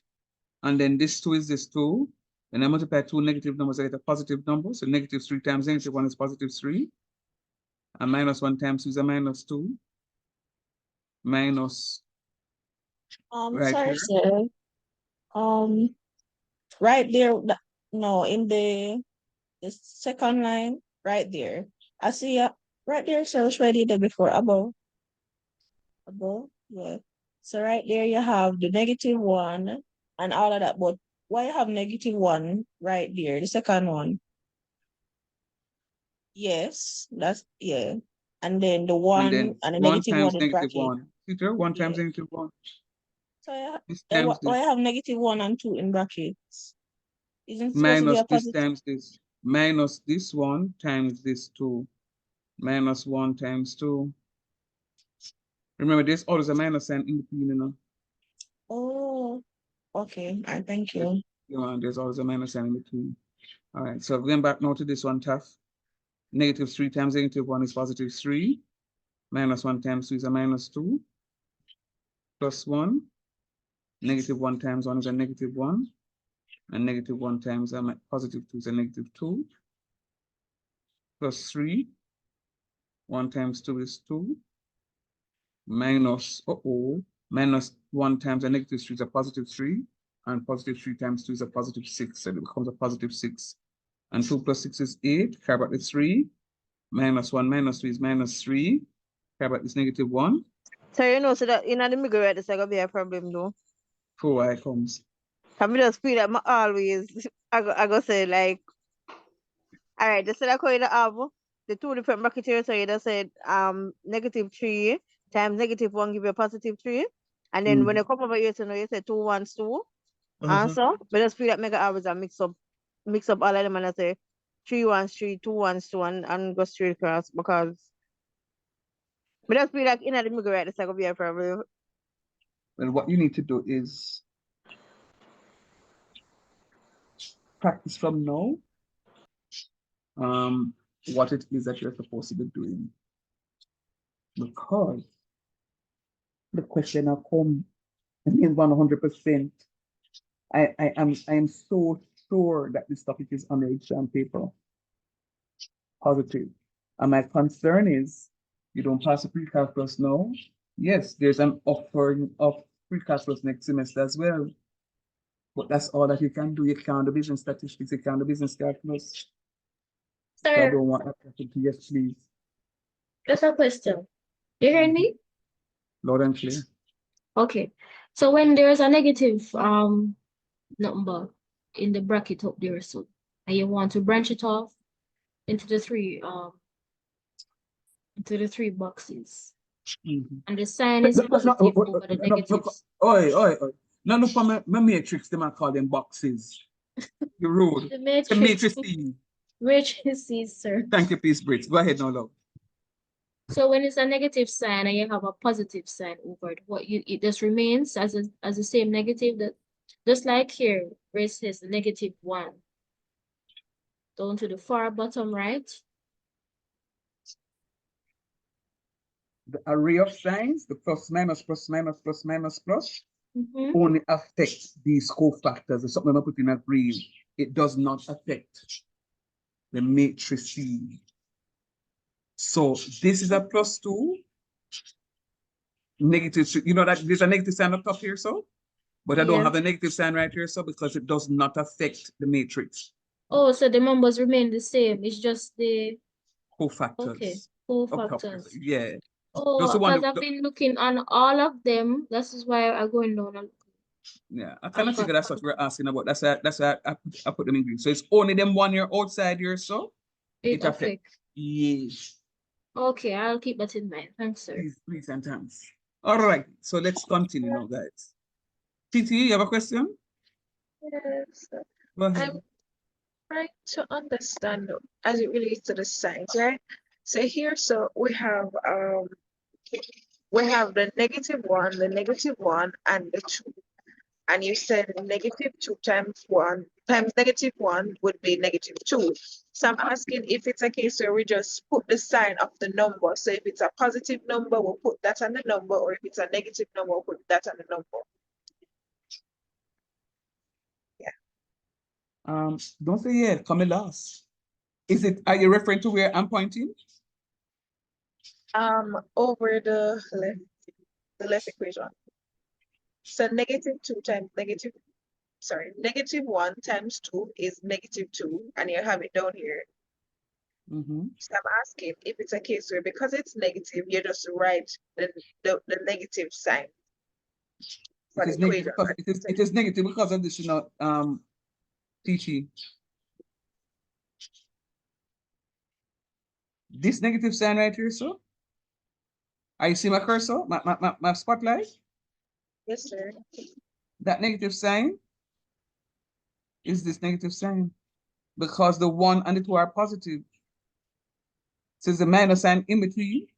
And then this 2 is this 2. And I multiply 2 negative numbers, I get a positive number. So -3 times -1 is +3. And minus 1 times 2 is a -2. Minus right Sorry, here. sir. Right there, no, in the second line, right there. I see right there, so it's ready there before above, yeah. So right there you have the -1 and all of that, but why you have -1 right there, the second one? Yes, that's yeah. And then the And one then and the 1 -1 times in bracket. -1. See there? 1 times Yeah. -1. So This why times I this. have -1 and 2 in brackets? Isn't it supposed to be Minus a this positive? times this. Minus this 1 times this 2. Minus 1 times 2. Remember, there's always a minus sign in between, you know. Oh, okay. All right, thank you. Yeah, there's always a minus sign in between. All right, so going back now to this one, tough. -3 times -1 is +3. Minus 1 times 2 is a -2. Plus 1. -1 times 1 is a -1. And -1 times a +2 is a -2. Plus 3. 1 times 2 is 2. Minus, minus 1 times a -3 is a +3. And +3 times 2 is a +6. So it becomes a +6. And 2 plus 6 is 8. Care about the 3. -1 minus 2 is -3. Care about this -1. So you know, so that in the middle right, there's gonna be a problem though. 4y comes. Can we just feel that always I go say like, all right, just say that you have the 2 different bracket here, so you just said -3 times -1 give you a +3. And then when you come over here, so now you say 2 1s 2. Answer. But just feel that make always a mix up all of them and I say 3 1s 3, 2 1s 2 and go straight across because but just feel like in the middle right, it's gonna be a problem. Well, what you need to do is practice from now what it is that you're supposed to be doing. Because the question will come and is 100%. I am so sure that this topic is on the exam paper. Positive. And my concern is you don't pass the pre-calculus now. Yes, there's an offering of pre-calculus next semester as well. But that's all that you can do. You can't do business statistics, you can't do business calculus. So I Sir, don't want that to happen to you. Yes, please. just a question. You hear me? Loud and clear. Okay. So when there's a negative number in the bracket up there, so and you want to branch it off into the three boxes. And the sign is positive over the negatives. Oi. None of my matrix, them I call them boxes. You're rude. The The matrix. matrices. Matrices, sir. Thank you, Peace Brits. Go ahead now, love. So when it's a negative sign and you have a positive sign over it, it just remains as the same negative, that just like here, where it says -1 down to the far bottom right. The array of signs, the plus, minus, plus, minus, plus, minus, plus, only affects these cofactors. There's something I put in a green. It does not affect the matrices. So this is a +2, -3. You know that there's a negative sign up top here, so But I don't Yeah. have the negative sign right here, so because it does not affect the matrix. Oh, so the numbers remain the same. It's just the Cofactors. okay Up top. cofactors. Yeah. Oh, Just the one. because I've been looking on all of them. This is why I'm going down and Yeah, I kind of figure that's what we're asking about. That's why I put them in green. So it's only them 1 year outside here, so it affects. Yes. Okay, I'll keep that in mind. Thanks, sir. Please and thanks. All right, so let's continue now, guys. TT, you have a question? Yes. Go ahead. I'm trying to understand as it relates to the signs, right? So here, so we have the -1, the -1, and the 2. And you said -2 times 1 times -1 would be -2. So I'm asking if it's a case where we just put the sign of the number. So if it's a positive number, we'll put that on the number, or if it's a negative number, we'll put that on the number. Don't say yeah, come last. Are you referring to where I'm pointing? Over the left equation. So -2 times -1 times 2 is -2, and you have it down here. So I'm asking if it's a case where because it's negative, you just write the negative sign for the equation. It is negative because of this, teaching. This negative sign right here, so? Are you see my cursor, my spotlight? Yes, sir. That negative sign is this negative sign because the 1 and the 2 are positive. So it's the minus sign in between.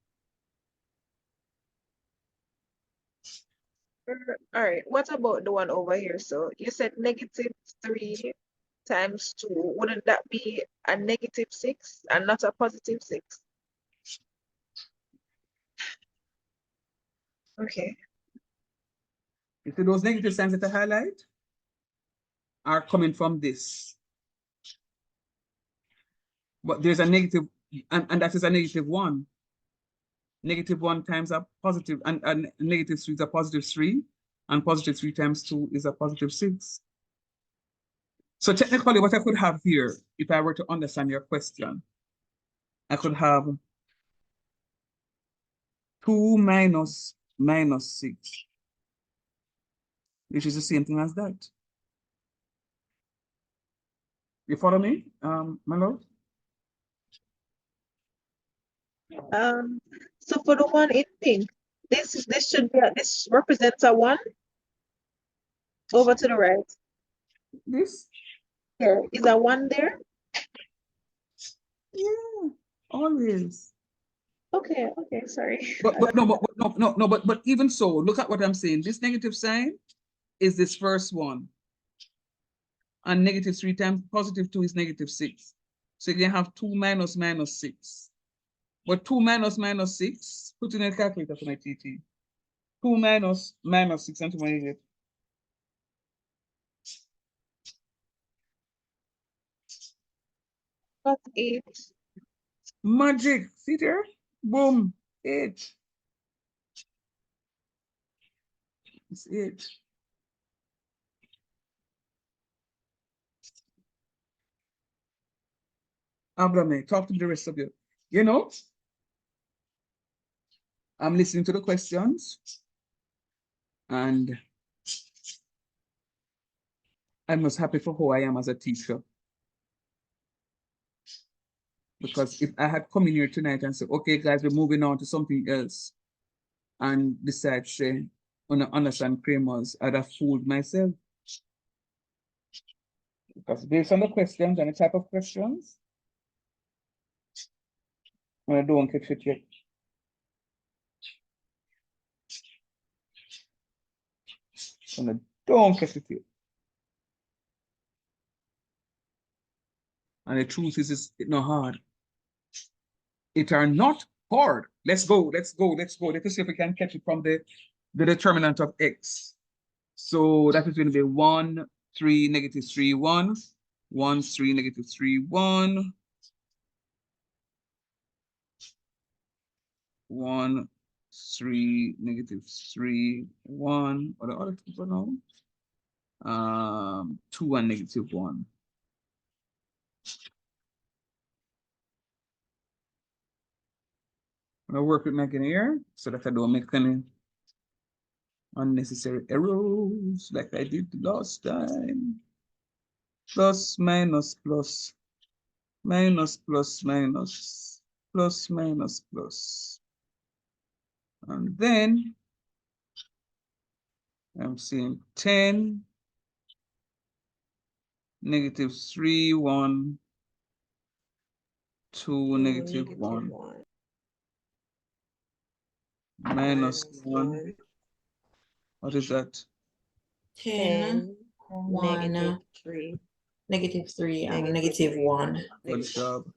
All right, what about the one over here? So you said -3 times 2. Wouldn't that be a -6 and not a +6? Okay. You see those negative signs that I highlight are coming from this. But there's a negative, and that is a -1. -1 times a positive, and -3 is a +3, and +3 times 2 is a +6. So technically what I could have here, if I were to understand your question, I could have 2 minus -6, which is the same thing as that. You follow me, my love? So for the one in pink, this should be this represents a 1 over to the right. This? Here is a 1 there. Yeah, always. Okay, sorry. But even so, look at what I'm saying. This negative sign is this first one. And -3 times +2 is -6. So you can have 2 minus -6. But 2 minus -6, put in a calculator for my TT. 2 minus -6 and 28. Got 8. Magic. See there? Boom. 8. It's 8. Abrame, talk to the rest of you. You know, I'm listening to the questions and I'm most happy for who I am as a teacher. Because if I had come in here tonight and said, okay, guys, we're moving on to something else, and decide, say, on understand Kramer's, I'd have fooled myself. Because based on the questions and the type of questions, I don't catch it yet. And I don't catch it yet. And the truth is, it's not hard. It are not hard. Let's go. Let's see if we can catch it from the determinant of x. So that is going to be 1, 3, -3, 1. 1, 3, -3, 1. 1, 3, -3, 1. What are the other two for now? 2 and -1. I'm gonna work with my here so that I don't make any unnecessary errors like I did last time. Plus, minus, plus, minus, plus, minus, plus, minus, plus. And then I'm seeing 10, -3, 1, 2, -1, -1. What is that? 10, 1, -3. -3, and -1. Good job.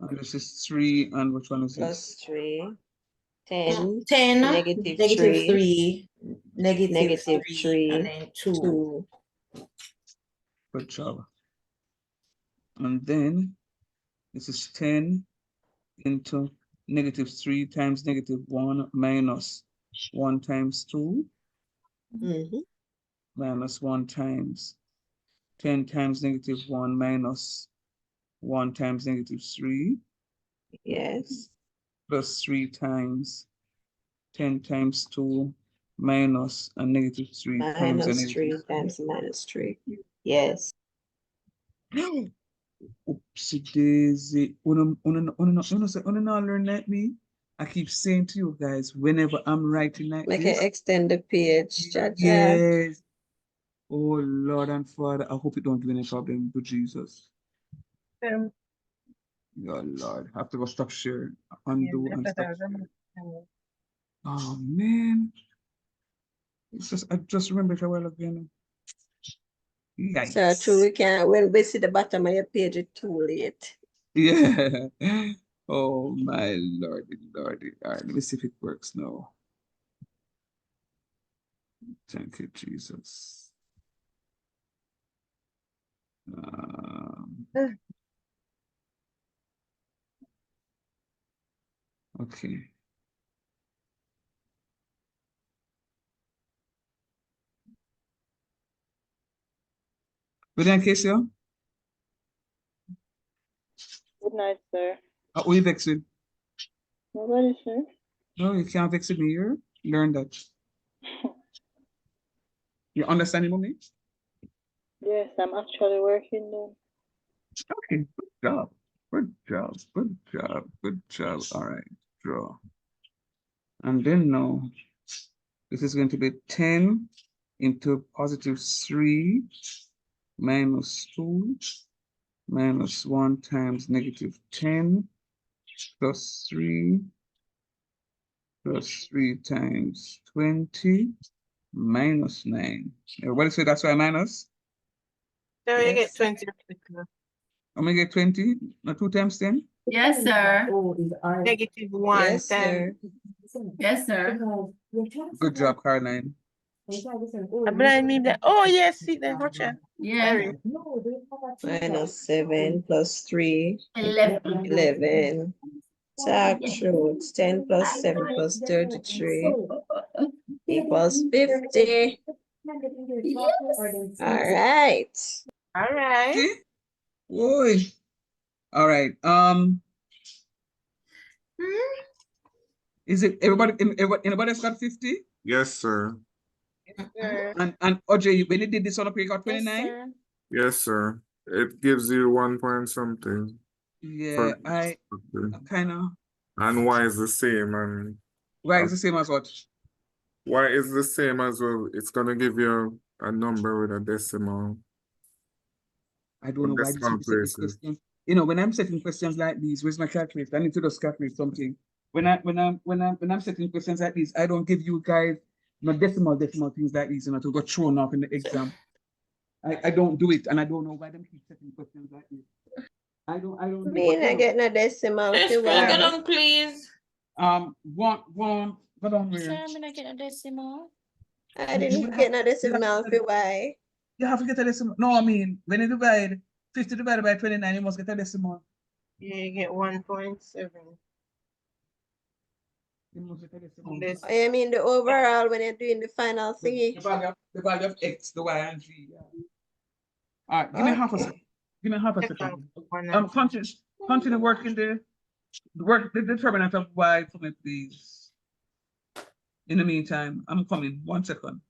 And this is 3, and which one is Plus this? 3. 10, -3, -3, -3, and -3, then 2. 2. Good job. And then this is 10 into -3 times -1 minus 1 times 2 minus 1 times 10 times -1 minus 1 times -3. Yes. Plus 3 times 10 times 2 minus a -3 times a Minus 3 times -3. Yes. Oopsie daisy. Una not learn like me. I keep saying to you guys, whenever I'm writing like Make this. it extend the page, cha-cha. Yes. Oh Lord and Father, I hope it don't give any problem to Jesus. Oh Lord, I have to go stop share, undo and stop. Oh man. It's just I just remember it a while ago. Yikes. So true, we can't, when we see the bottom of your page, it's too late. Yeah. Oh my Lordy, Lordy. All right, let me see if it works now. Thank you, Jesus. Okay. Good night, Casey. Good night, sir. Who you vex with? Nobody, sir. No, you can't vex with me here. Learn that. You understand me? Yes, I'm actually working now. Okay, good job. Good job. Good job. Good job. All right, draw. And then now, this is going to be 10 into +3 minus 2 minus 1 times -10 plus 3 plus 3 times 20 minus 9. Everybody say that's why minus? So you get 20. I'm gonna get 20, 2 times 10? Yes, sir. -1, Yes, 10. sir. Yes, sir. Good job, Caroline. Blind me that. Oh, yes, see that. Watch it. Yeah. -7 plus 3. 11. 11. Talk truth. 10 plus 7 plus 33 equals 50. All right. All right. See? Boy. All right. Is it anybody else got 50? Yes, sir. And OJ, when you did this one up, you got 29? Yes, sir. It gives you 1 point something. Yeah, I kind of. And Y is the same. And Y is the same as what? Y is the same as well. It's gonna give you a number with a decimal. I don't know why this Decimal is setting places. questions. You know, when I'm setting questions like these, where's my calculator? I need to just calculate something. When I'm setting questions like these, I don't give you guys no decimal things like these, you know, to go thrown off in the exam. I don't do it, and I don't know why them keep setting questions like this. I don't do Me not get no decimal. Yes, Feel go why? down, please. Go down where? Sir, I'm gonna get a decimal. I didn't get no decimal. Feel why? You have to get a decimal. No, I mean, when you divide 50 divided by 29, you must get a decimal. Yeah, you get 1.7. This. I mean the overall when you're doing the final thingy. The value of X, the Y, and Z. Yeah. All right, give me half a second. Give me half a second. Continue working the determinant of Y for me, please. In the meantime, I'm coming. 1 second.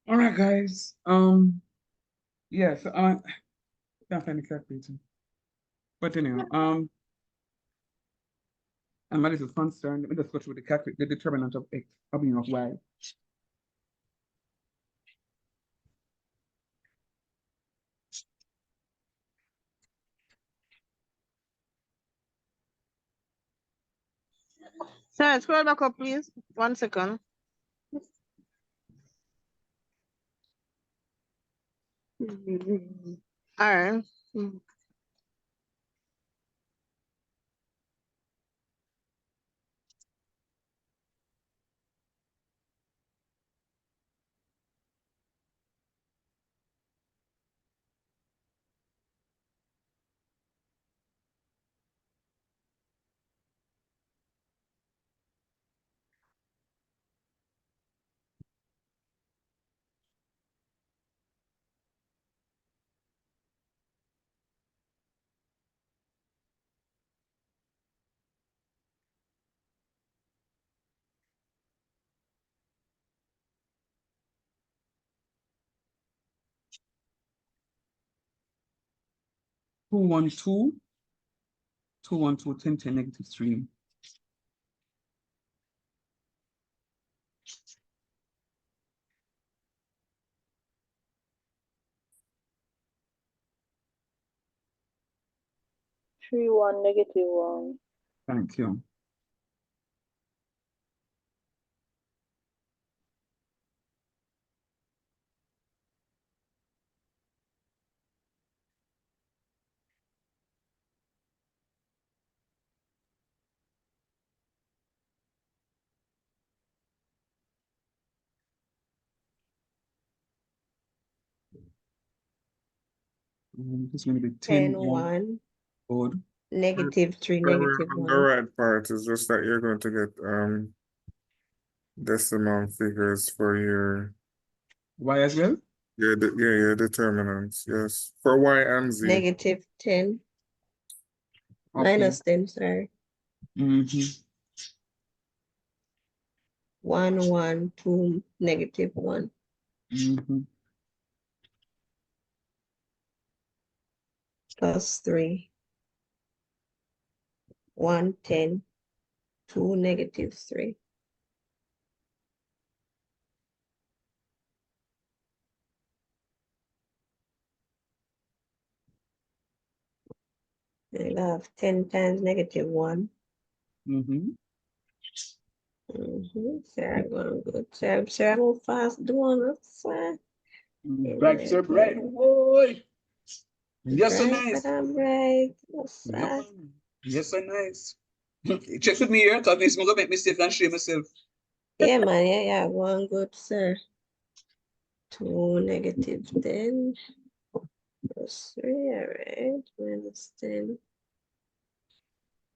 All right, guys. Yes, can't find the calculator. But anyhow, I'm a little concerned. Let me just go through the determinant of X, I mean of Y. Sir, scroll back up, please. 1 second. All right. 212, 212, 10, 10, -3. -1, -1. Thank you. This is going to be 10, 10, 1, good. negative 3, Where we're negative on the 1. right part is just that you're going to get decimal figures for your Y as well? your determinants, yes. For Y and Z. Negative 10. Okay. Minus 10, sorry. 1, 1, 2, negative 1. Plus 3. 1, 10, 2, negative 3. I have 10 times negative 1. Sarah going good. Sarah go fast doing it. Bright, sir, bright. Boy. Yes, so Bright, nice. but I'm bright. Yes, Yeah, sir. man. Yes, so nice. Check with me here, because I'm going to make mistake and shame myself. Yeah, man. Yeah. One good, sir. 2, negative 10. Plus 3, all right. Minus 10.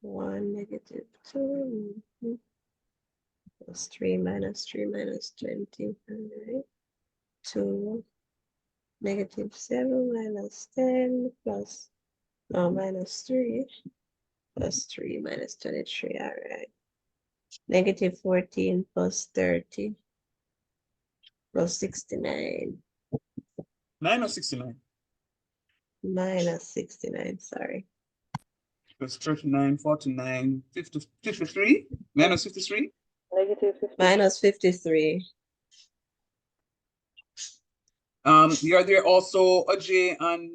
1, negative 2. Plus 3, minus 3, minus 20. All right. 2, negative 7, minus 10, plus, no, minus 3. Plus 3, minus 23. All right. Negative 14 plus 30. Plus 69. Minus 69. Minus 69, sorry. Plus 39, 49, 50, 53. Minus 53. Negative 50. Minus 53. You are there also, Ajay, and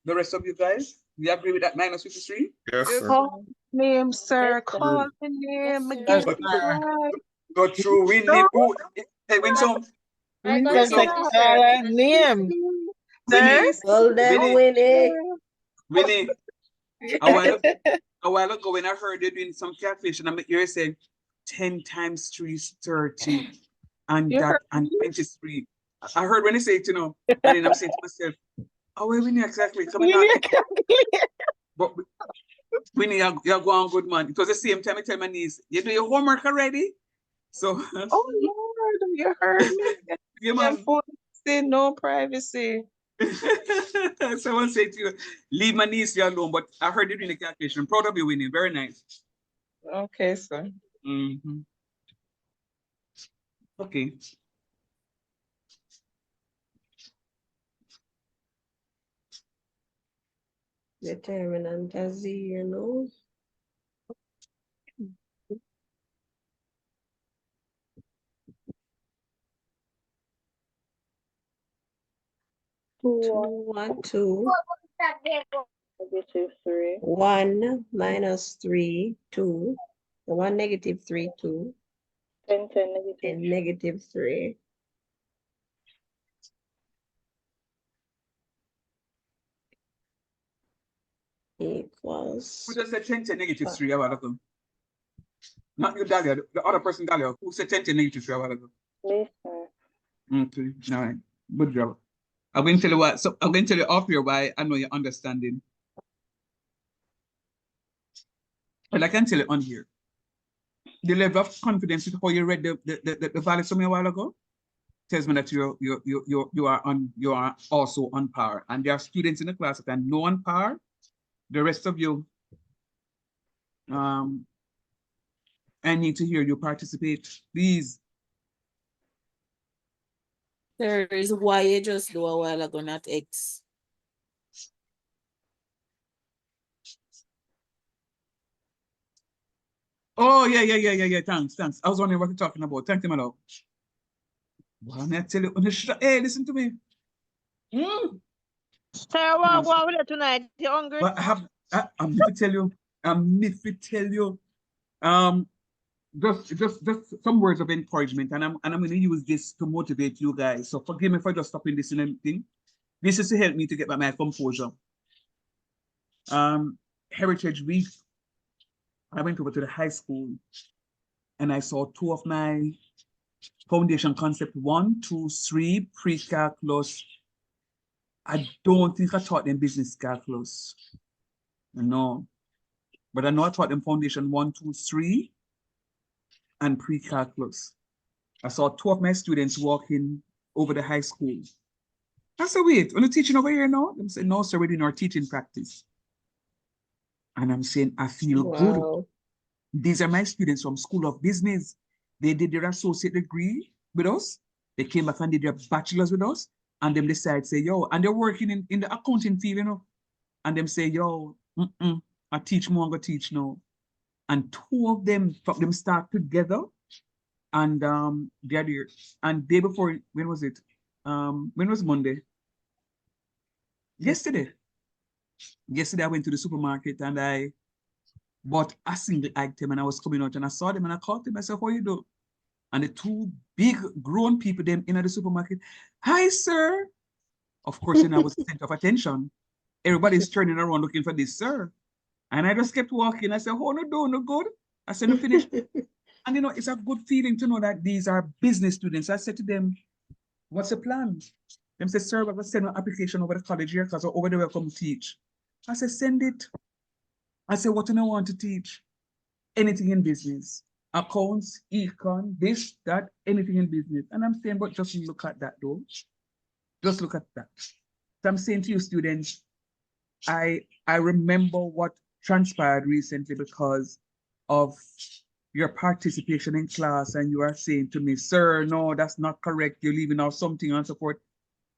the rest of you guys? You agree with that minus 53? Yes, sir. Call name, sir. Yes, sir. Call the name. Yes, Get it right. Go through Winnie No, Boo. Hey, win some. I got Win Just some. like 50, sir. call I a got 50. name. Winnie. sir. Well then, Winnie. Winnie. Winnie. A while ago when I heard you doing some calculation, you're saying 10 times 3 is 30 and You heard and me? 23. I heard when you say it, and then I'm saying to myself, oh, where Winnie exactly? Come We on. need to But Winnie, you're going good, man. Because the same time I tell my niece, you do your homework already? So, Oh Lord, you heard me. yeah, And man. policy, no privacy. Someone said to you, leave my niece alone, but I heard you doing the calculation. I'm proud of you, Winnie. Very nice. Okay, sir. Okay. Determinant as Z, you know. Two, 1, 2. Negative 3. 1 minus 3, 2. 1 negative 3, 2. 10, 10, negative And negative 3. Equals. Who just said 10 to negative 3 a while ago? Not you, Dahlia. The other person, Dahlia. Who said 10 to negative 3 a while ago? Me, sir. Okay. All right. Good job. I'm going to tell you what. So I'm going to tell you off here why I know you're understanding. But I can tell you on here. The level of confidence with how you read the values from me a while ago tells me that you are also on par. And there are students in the class that are no on par. The rest of you, I need to hear you participate, please. There is Y you just do a while ago, not X. Oh, yeah. Thanks. I was wondering what you're talking about. Thank you, my love. Well, I tell you, hey, listen to me. Sir, what go on with it tonight? You hungry? But I'm need to tell you, just some words of encouragement, and I'm going to use this to motivate you guys. So forgive me for just stopping this and everything. This is to help me to get back my composure. Heritage Week, I went over to the high school and I saw 2 of my foundation concept 1, 2, 3 pre-calculus I don't think I taught them business calculus. No. But I know I taught them foundation 1, 2, 3 and pre-calculus. I saw 2 of my students walking over the high school. I said, wait, when you're teaching over here now? They said, no, sir, we're doing our teaching practice. And I'm saying, I feel good. Wow. These are my students from School of Business. They did their associate degree with us. They came back and did their bachelor's with us. And them decide, say, yo, and they're working in the accounting field, you know. And them say, yo, I teach more, I'm gonna teach now. And 2 of them start together. And they're there. And day before, when was it? When was Monday? Yesterday. Yesterday I went to the supermarket and I bought a single item and I was coming out and I saw them and I called them. I said, how you do? And the 2 big grown people them in the supermarket, hi, sir. Of course, I was the center of attention. Everybody's turning around looking for this, sir. And I just kept walking. I said, oh, no good. I said, no, finish. And you know, it's a good feeling to know that these are business students. I said to them, what's the plan? Them say, sir, I'm going to send an application over the college here because over there will come teach. I said, send it. I said, what do I want to teach? Anything in business. Accounts, econ, this, that, anything in business. And I'm saying, but just look at that though. Just look at that. So I'm saying to you students, I remember what transpired recently because of your participation in class and you are saying to me, sir, no, that's not correct. You're leaving out something and so forth.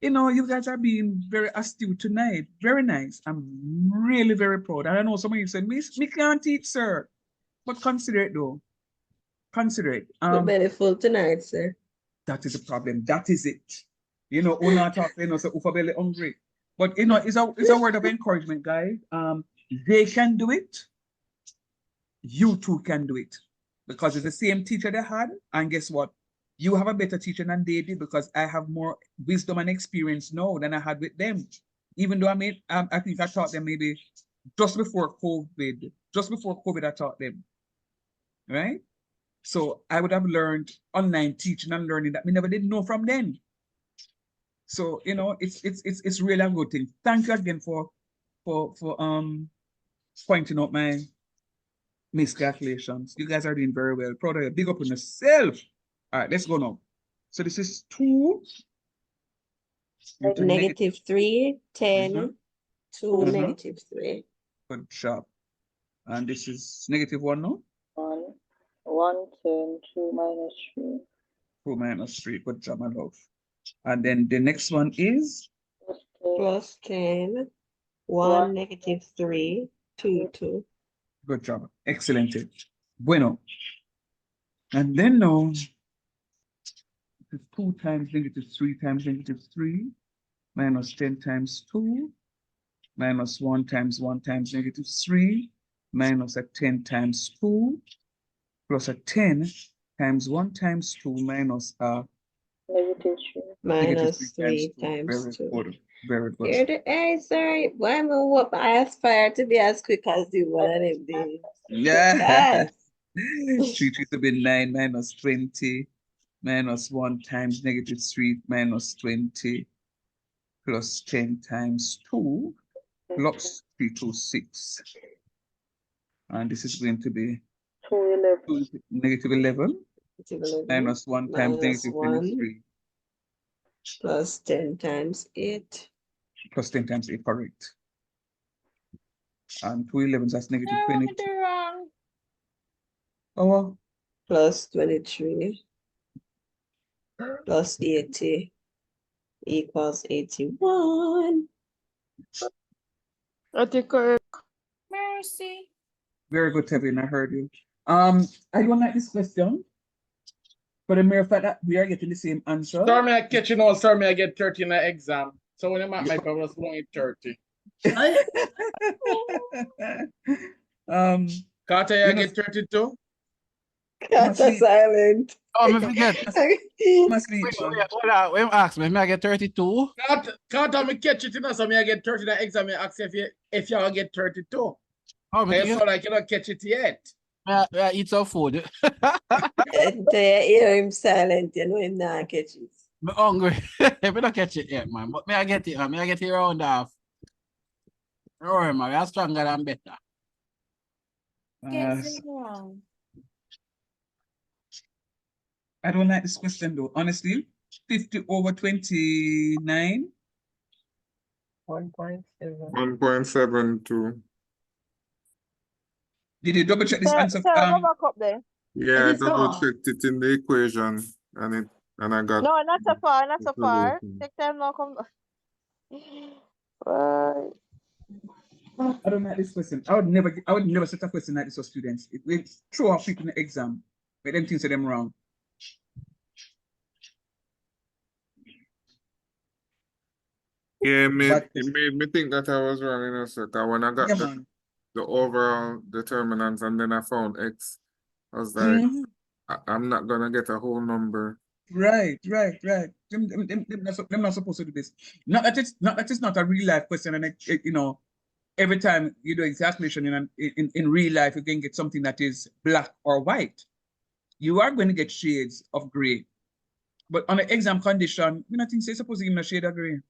You know, you guys are being very astute tonight. Very nice. I'm really very proud. And I know some of you said, me can't teach, sir. But consider it though. Consider it. Very full tonight, sir. That is the problem. That is it. You know, we're not talking, you know, so ufa belly hungry. But you know, it's a word of encouragement, guys. They can do it. You too can do it. Because it's the same teacher they had. And guess what? You have a better teacher than they did because I have more wisdom and experience now than I had with them. Even though I think I taught them maybe just before COVID. Just before COVID, I taught them. Right? So I would have learned online teaching and learning that we never did know from them. So you know, it's really a good thing. Thank you again for pointing out my miscalculations. You guys are doing very well. Proud of you. Big up on yourself. All right, let's go now. So this is 2. Negative 3, 10, 2, negative 3. Good job. And this is -1 now? 1, 10, 2 minus 3. 2 minus 3. Good job, my love. And then the next one is? Plus 10, 1, negative 3, 2, 2. Good job. Excellent. Bueno. And then now, 2 times -3 times -3 minus 10 times 2 minus 1 times 1 times -3 minus a 10 times 2 plus a 10 times 1 times 2 minus a minus 3 times 2. Good. Very good. You're the answer. Why am I aspire to be as quick as you one of them days. Yeah. 3 to be 9 minus 20 minus 1 times -3 minus 20 plus 10 times 2 plus 3 to 6. And this is going to be -11 minus 1 times -23 plus 10 times 8. Plus 10 times 8, correct. And 2 11s, that's -20. Oh, plus 23 plus 80 equals 81. I think correct. Mercy. very good, Tevin. I heard you. I don't like this question. For the mere fact that we are getting the same answer. Sir, may I catch you now, sir, may I get 30 in the exam. So when I'm at my paper, I was going 30. Carter, I get 32? Carter silent. Oh, I forget. Wait, ask me, may I get 32? Carter, me catch it, you know, so may I get 30 in the exam, I ask if y'all get 32. Oh, I feel like you don't catch it yet. Eat some food. They hear him silent, you know him not catch it. I'm hungry. I don't catch it yet, man. But may I get it, man. May I get it round off. Don't worry, man. We are stronger and better. Get it wrong. I don't like this question though. Honestly, 50 over 29. 1.7. 1.72. Did you double check this answer? Sarah, go back up there. Yeah, I Is it double so? checked it in the equation and I got No, not so far, not the so far. solution. Take time now, come. Right. I don't like this question. I would never set a question like this for students. It will throw off people in the exam. Make them think say them wrong. Yeah, But it made me think that I was wrong in a second. When I got yeah, man. the overall determinants and then I found X, I was like, Mhm. I'm not gonna get a whole number. Right. Them not supposed to do this. Not that it's not a real life question, and you know, every time you do calculation in real life, you can get something that is black or white. You are going to get shades of gray. But on the exam condition, you know, things say supposed to give me a shade of gray.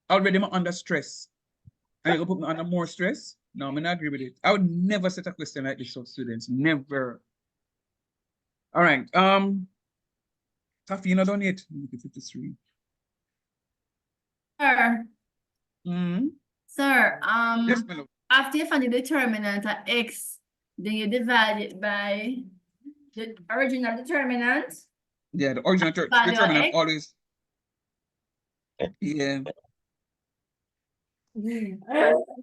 Already I'm under stress. And you're gonna put me under more stress? No, I'm not agree with it. I would never set a question like this for students. Never. All right. Coffee, you know, don't need 53. Sir, Mm-hmm. sir, Yes, my love. after you find the determinant of x, then you divide it by the original determinant, Yeah, the original value of determinant x. always. Yeah.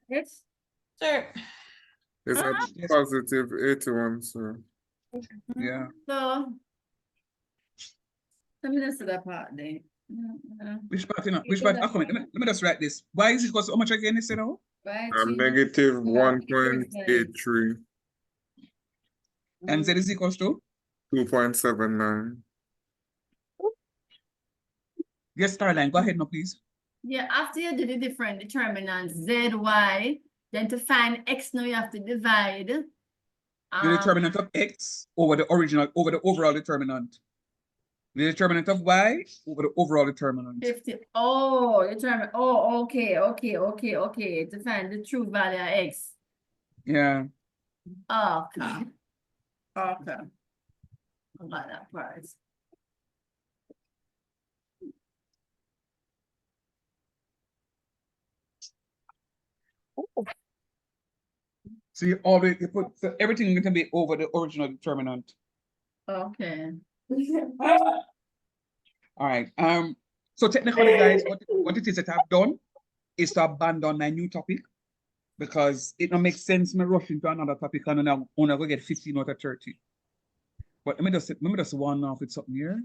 Yes, sir. It's a positive 81, so Yeah. So, let me just see that part then. Which part, you know? Which part? Oh, come on, let me just write this. Why is it equal to how much again, you said, oh? I'm negative 1.83. And Z is equals to? 2.79. Yes, Starline, go ahead now, please. Yeah, after you do the different determinants, z, y, then to find x now you have to divide. The determinant of X over the overall determinant. The determinant of Y over the overall determinant. 50. Oh, determine. Oh, okay. To find the true value of x. Yeah. Okay. I got that part. So you put everything can be over the original determinant. Okay. All right. So technically, guys, what it is that I've done is to abandon my new topic because it don't make sense me rush into another topic and then I'm only gonna get 15 out of 30. But let me just one off with something here.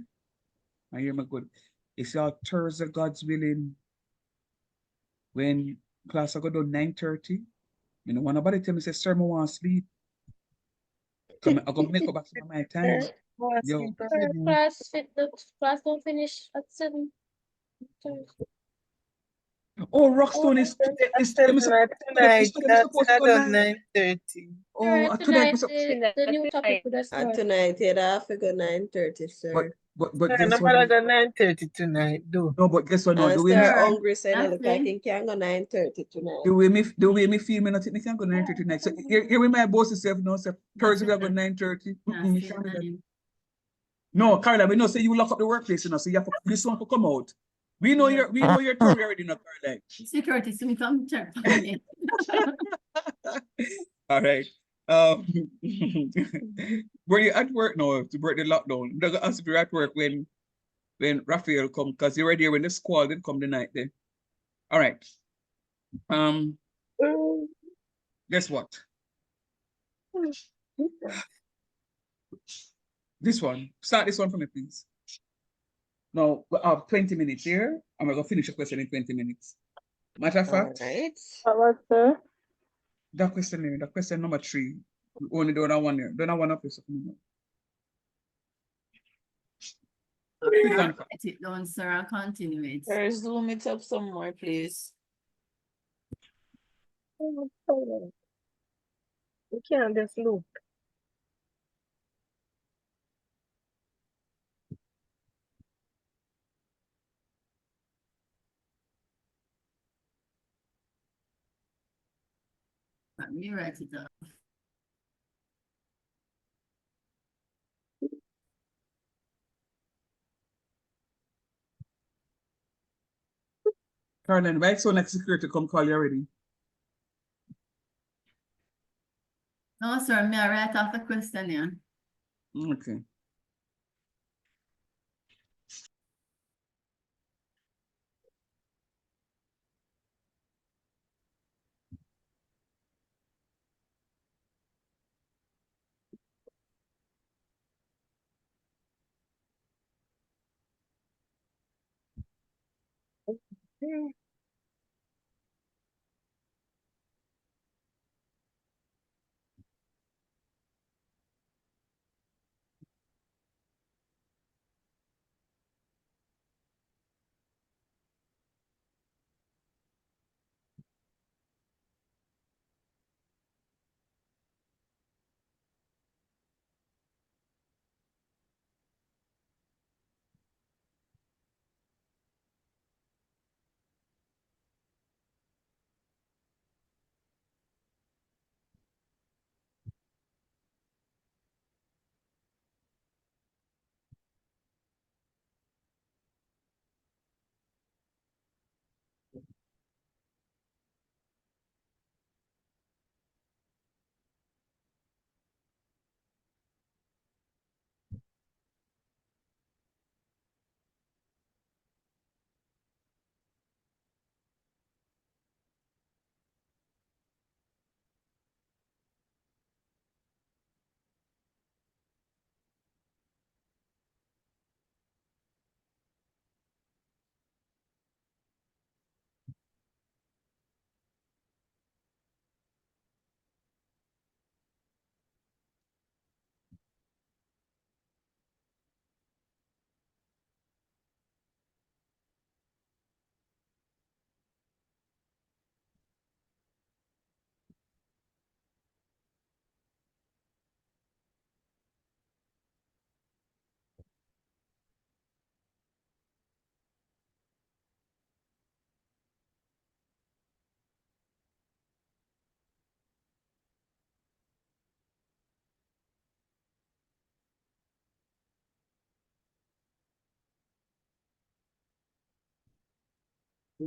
I hear me good. It's your Thursday, God's willing. When class I go down 9:30, you know, when nobody tell me say, sir, I want to sleep. Come I go make up back some of my time. Yo. The class don't finish at 7. Oh, Rockstone is Tonight, supposed to go done 9. 9:30. Oh, Tonight, tonight the new topic would have And started. tonight, yeah, I figure 9:30, sir. but Sir, guess no what? matter than 9:30 tonight, do. No, but guess what? No, And the way sir me hungry, so I look like Nothing. he can go 9:30 tonight. the way me feel, me not think me can go 9:30 tonight. So here with my boss yourself now, sir. Thursday we are going 9:30. No, Carla, we know say you lock up the workplace, you know, so you have to, this one to come out. We know your theory already, no, Carla. Security, so we come check for me. All right. Were you at work now to break the lockdown? I'm gonna ask if you're at work when Raphael come, because you were there when the squad did come the night there. All right. Guess what? This one. Start this one for me, please. Now, we have 20 minutes here, and we're going to finish the question in 20 minutes. Matter of fact, sir? that question here, that question number 3, we only do that one here. Do that one up here. Write it down, sir. I'll continue it. Sir, zoom it up some more, please. You can't just look. Let me write it down. Caroline, wait so next security come call you already. No, sir, may I write off the question here? Okay.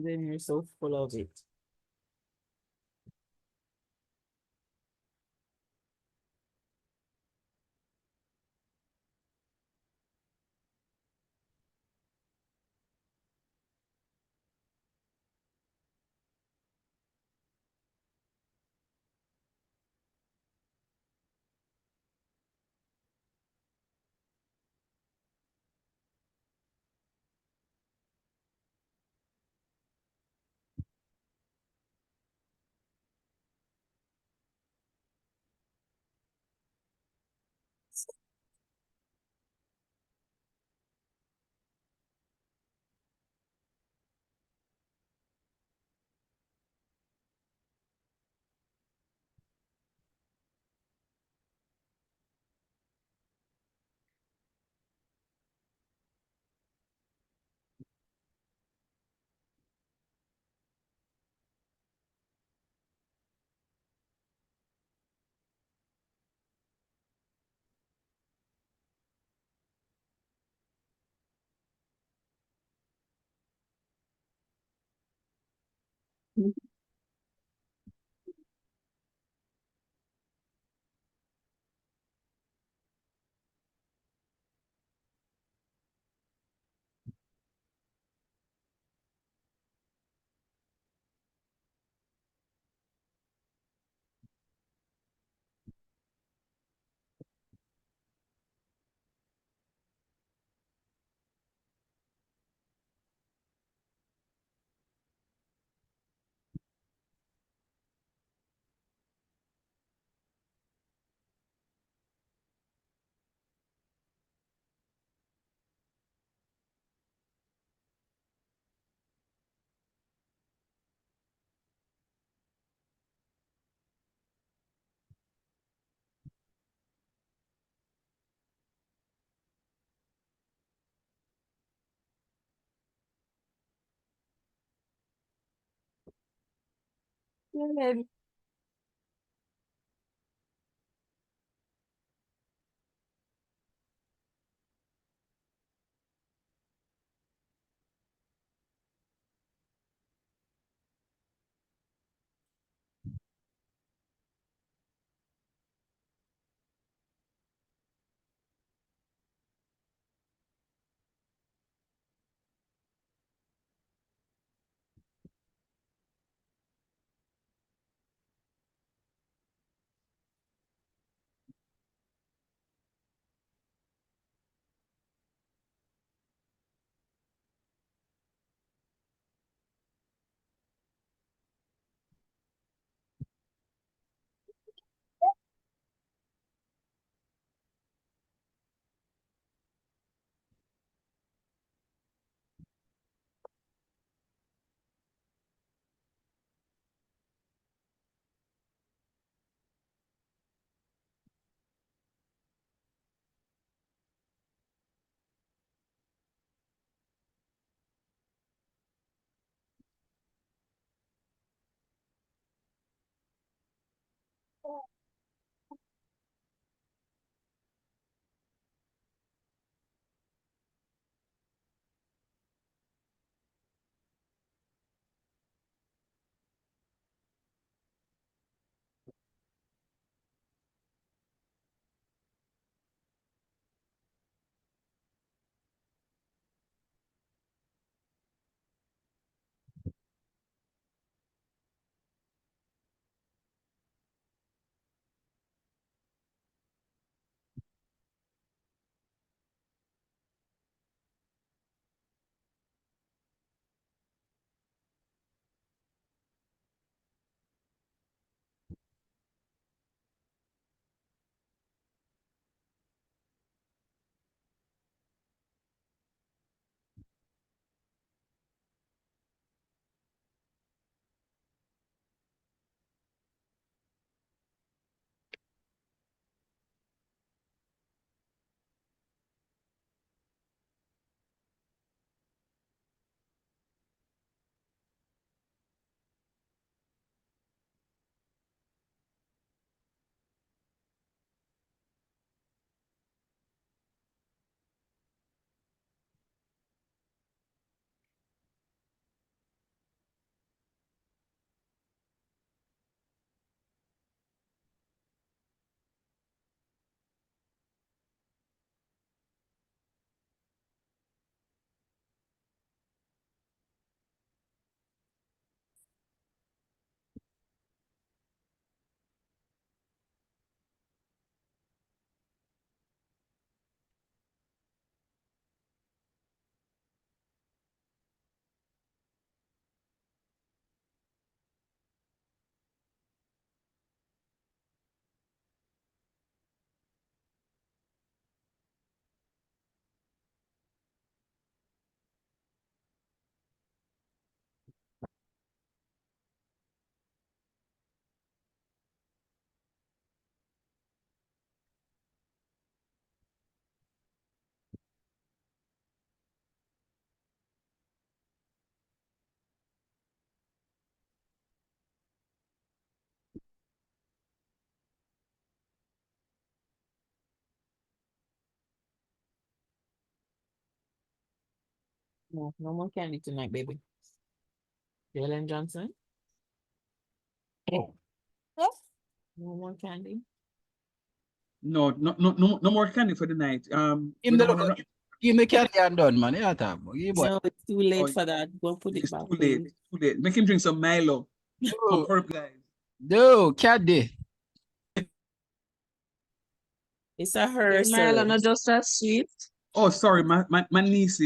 Then you're so full of it. Yeah, No, no more candy tonight, baby. Jalen Johnson. Oh. Yes. No more candy. No more candy for the night. Give We me don't want to. give me candy and done, man. Yeah, talk about. Yeah, boy. No, it's too late Oh, for that. Go put it it's back, too late. please. It's too late. Make him drink some Milo. Come, Dude, hurry up, guys. dude, candy. It's a her Is Milo serve. not just as sweet? Oh, sorry, my niece.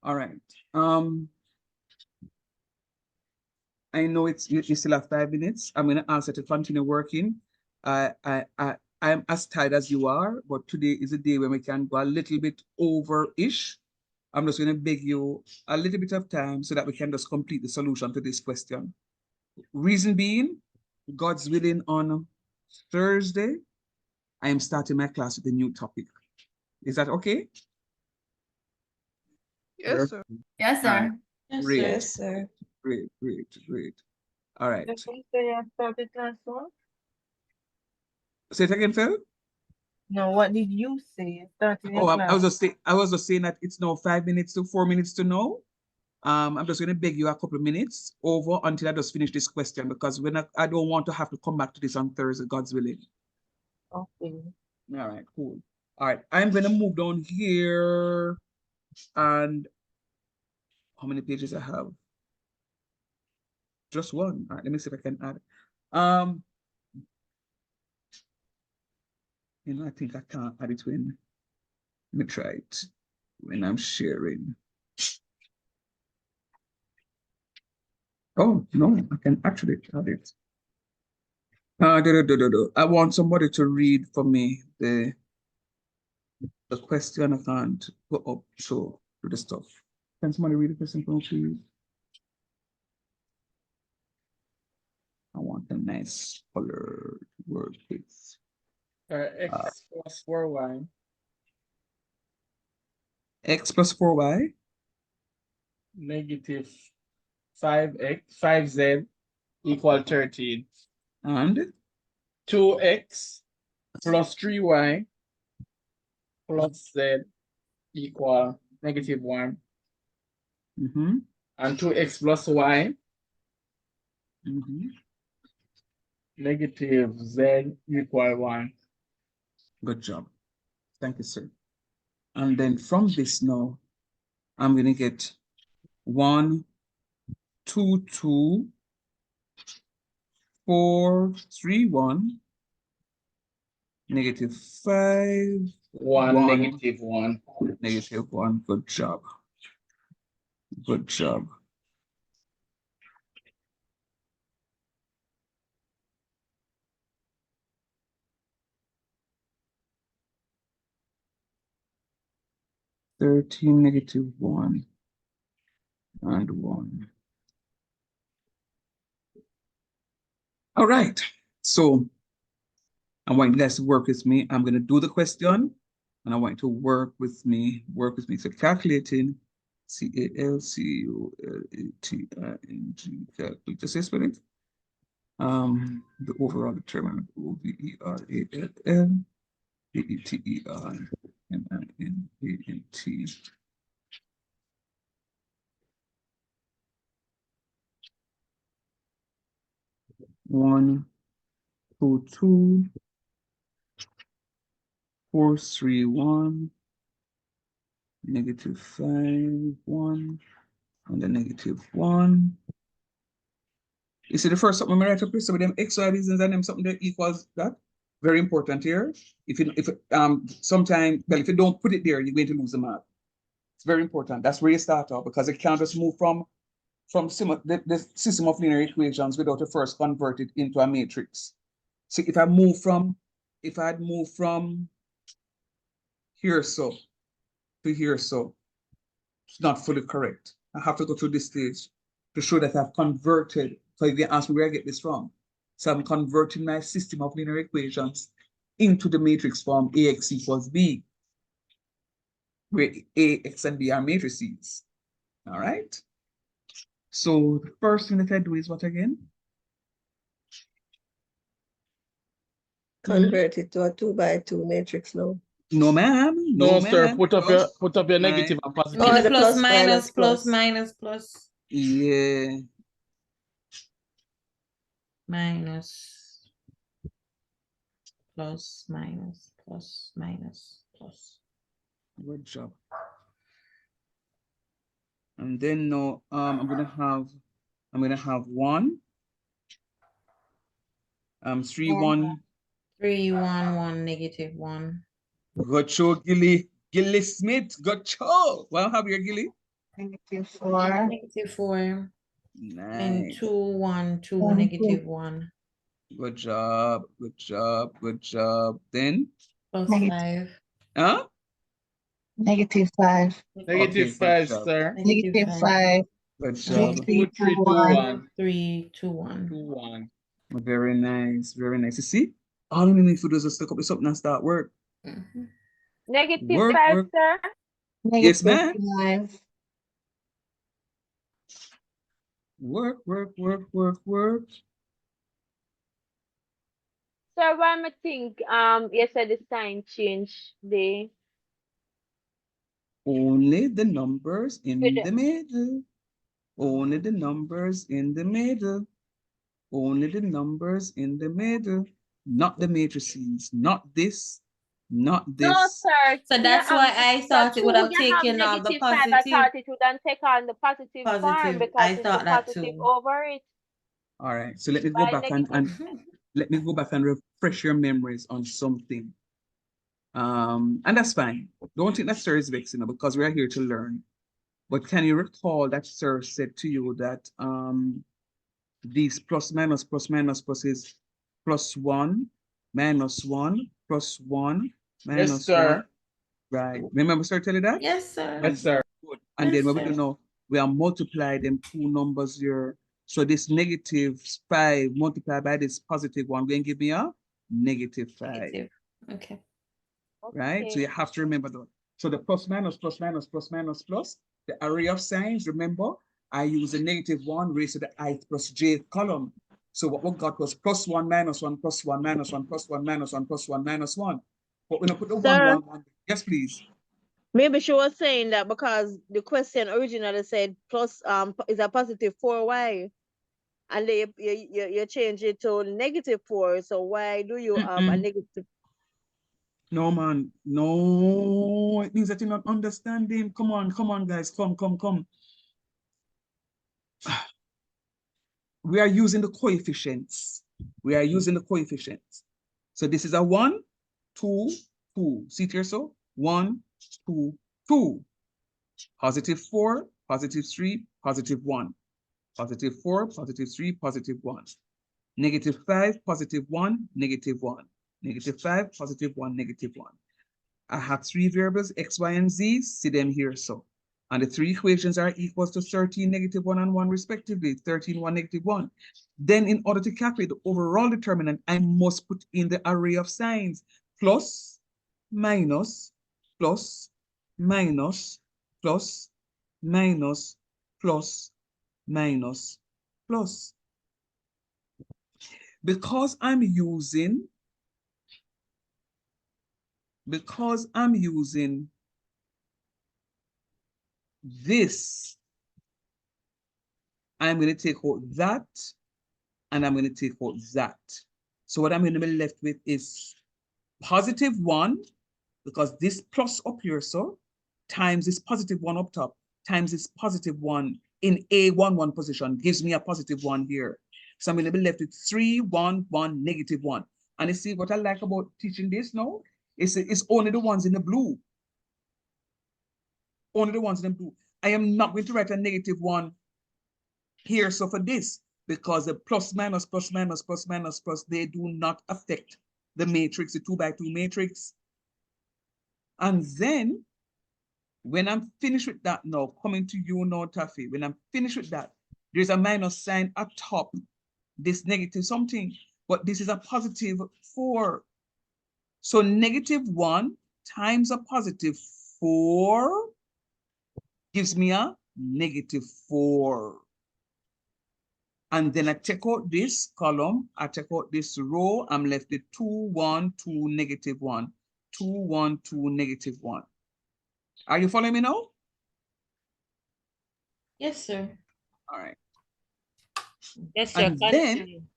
All right. I know you still have 5 minutes. I'm gonna ask you to continue working. I'm as tired as you are, but today is a day when we can go a little bit over-ish. I'm just gonna beg you a little bit of time so that we can just complete the solution to this question. Reason being, God's willing, on Thursday, I am starting my class with a new topic. Is that okay? Yes, sir. Yes, sir. Great. Yes, sir. Great. All right. Did you say you started class one? Say it again, Phil. No, what did you say? You started your Oh, class. I was just saying that it's now 4 minutes to know. I'm just going to beg you a couple of minutes over until I just finish this question, because I don't want to have to come back to this on Thursday, God's willing. Okay. All right, cool. All right, I'm going to move down here, and how many pages I have? Just one. All right, let me see if I can add. I think I can't add it when. Let me try it when I'm sharing. Oh, no, I can actually add it. I want somebody to read for me the question. I can't go up to the stuff. Can somebody read the question for me, please? I want a nice colored word, please. X plus 4y. X plus 4y. Negative 5z equal 13. And 2x plus 3y plus z equal negative 1. And 2x plus y negative z equal 1. Good job. Thank you, sir. And then from this now, I'm going to get 1, 2, 2, 4, 3, 1, negative 5, 1, negative 1. Negative 1. Good job. Good job. -1 and 1. All right. So I want you guys to work with me. I'm going to do the question, and I want you to work with me. So calculating, calculating, calculate. Just say spell it. The overall determinant, OVERALL, DETERMINANT. 1, 2, 2, 4, 3, 1, negative 5, 1, and the negative 1. You see the first something I write up here, so with them x, y reasons and them something that equals that. Very important here. If you don't put it there, you're going to lose the math. It's very important. That's where you start off, because it can't just move from the system of linear equations without you first convert it into a matrix. So if I had moved from here so to here so, it's not fully correct. I have to go through this stage to show that I've converted. So if you ask me where I get this from, so I'm converting my system of linear equations into the matrix form AX equals B, where A, X, and B are matrices. All right. So the first thing that I do is what again? Convert it to a 2 by 2 matrix now. No, ma'am. No, sir. Put up your negative and positive. Oh, the plus minus plus minus plus. Yeah. Minus. Plus minus plus minus plus. Good job. And then no, I'm gonna have 1. 3, 1. 3, 1, 1, negative 1. Good show, Gilly. Gilly Smith. Good show. Well, have your Gilly. -4. -4. And Nice. 2, 1, 2, -1. -1. Good job. Good job. Good job. Then? +5. Huh? -5. Okay, good -5, job. sir. -5. Good job. 2, 3, 2, 1. 3, 2, 1. 2, 1. Very nice. Very nice. You see? All we need to do is just look up something and start work. Work, -5, work. sir. Yes, ma'am. -5. Work, work, work, work, work. Sir, why me think you said the sign change the Only the numbers with in the middle. Only the numbers in the middle. Only the numbers in the middle. Not the matrices. Not this. Not No, this. sir. So that's why I thought it would have taken off the -5. I positive. thought it wouldn't take on the positive form because I it's the thought that positive too. over it. All right. So let me go By back and let me go back and refresh your memories on something. And that's fine. Don't think that sir is vexing because we are here to learn. But can you recall that sir said to you that these plus minus is +1, -1, +1, Yes, -1. sir. Right. Remember sir tell you that? Yes, sir. Yes, sir. Good. And then what we do now, we are multiply them two numbers here. So this -5 multiplied by this +1 going to give me a -5. Okay. Right? So you have to remember that. So the plus minus, the array of signs, remember, I use a -1 raised to the I plus j column. So what we got was +1, -1, +1, -1, +1, -1, +1, -1. But when I put the Sir? 1. Yes, please. Maybe she was saying that because the question originally said plus is a +4, why? And then you change it to -4. So why do you have a negative? No, man. No, it means that you're not understanding. Come on, guys. Come. We are using the coefficients. So this is a 1, 2, 2. See it here, so 1, 2, 2. +4, +3, +1. +4, +3, +1. -5, +1, -1. -5, +1, -1. I have three variables, x, y, and z. See them here, so. And the three equations are equal to 13, -1, and 1 respectively. 13, 1, -1. Then in order to calculate the overall determinant, I must put in the array of signs. Plus, minus, plus, minus, plus, minus, plus, minus, plus. Because I'm using this, I'm going to take out that, and I'm going to take out that. So what I'm going to be left with is +1, because this plus up here, so, times this +1 up top, times this +1 in A11 position, gives me a +1 here. So I'm going to be left with 3, 1, 1, -1. And you see what I like about teaching this now? It's only the ones in the blue. Only the ones in the blue. I am not going to write a -1 here, so for this, because the plus, minus, they do not affect the matrix, the 2 by 2 matrix. And then, when I'm finished with that now, coming to you now, Taffy, when I'm finished with that, there's a minus sign at top, this negative something, but this is a +4. So -1 times a +4 gives me a -4. And then I take out this column, I take out this row, I'm left with 2, 1, 2, -1, 2, 1, 2, -1. Are you following me now? Yes, sir. All right. Yes, sir. And then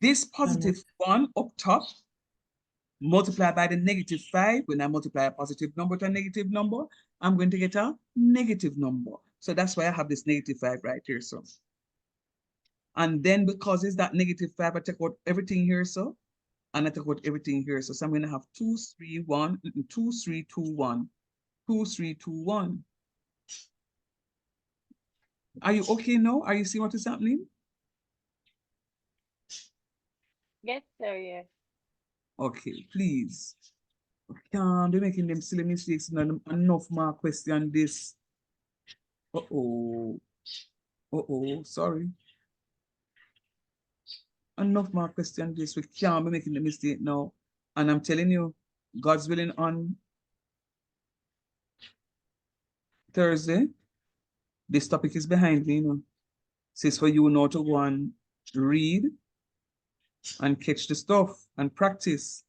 this +1 up top, multiplied by the -5, when I multiply a positive number to a negative number, I'm going to get a negative number. So that's why I have this -5 right here, so. And then because it's that -5, I take out everything here, so. And I take out everything here. So I'm going to have 2, 3, 1, 2, 3, 2, 1, 2, 3, 2, 1. Are you okay now? Are you seeing what is happening? Yes, sir, yeah. Okay, please. Can't be making them silly mistakes. Not enough mark question this. Uh-oh. Uh-oh, sorry. Enough mark question this. We can't be making the mistake now. And I'm telling you, God's willing on Thursday, this topic is behind me, you know. Says for you now to go and read and catch the stuff and practice.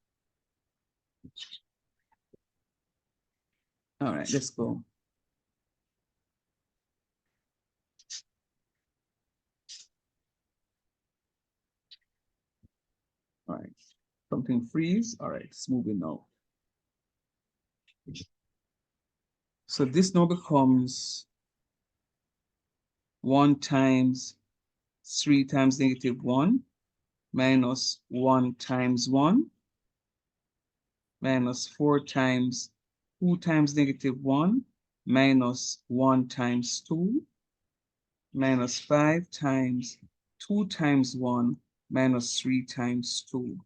All right, let's go. All right, something freeze. All right, it's moving now. So this now becomes 1 times 3 times -1 minus 1 times 1 minus 4 times 2 times -1 minus 1 times 2 minus 5 times 2 times 1 minus 3 times 2.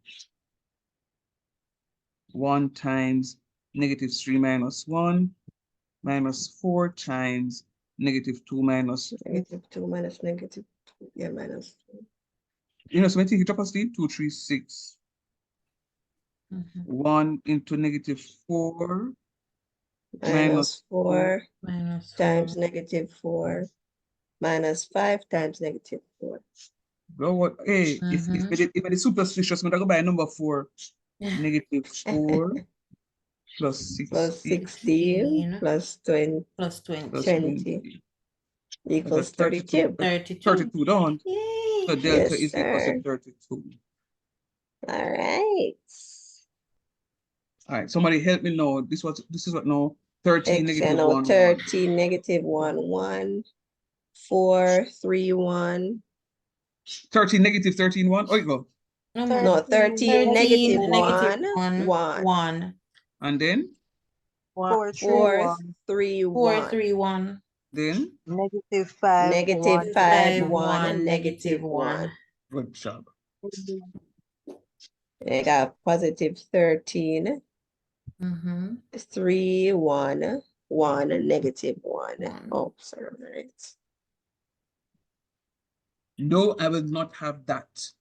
1 times -3 minus 1 minus 4 times -2 minus -2 minus -2. Yeah, minus 2. You know, so when you drop a sleep, 2, 3, 6. 1 into -4 minus 4 minus times 4. -4 minus 5 times -4. Bro, what? Hey, if the superstitious, I'm going to go by number 4. -4 plus 16 plus 16 plus 20 plus 20 plus 20 equals 32. 32. 32 down. So delta Yes, is equal to sir. 32. All right. All right, somebody help me know. This is what now? 13 X -1 and 1. 13 -1 1 4 3 1. 13 -13 1. Oh, you go. No, 13 13 -1 1 1. 1. And then 4 3 4 1. 3 4 1. 3 1. Then -5 1. -5 1 1 negative 1. good job. I got positive 13. 3 1 1 -1. Oh, sorry. Right. No, I will not have that.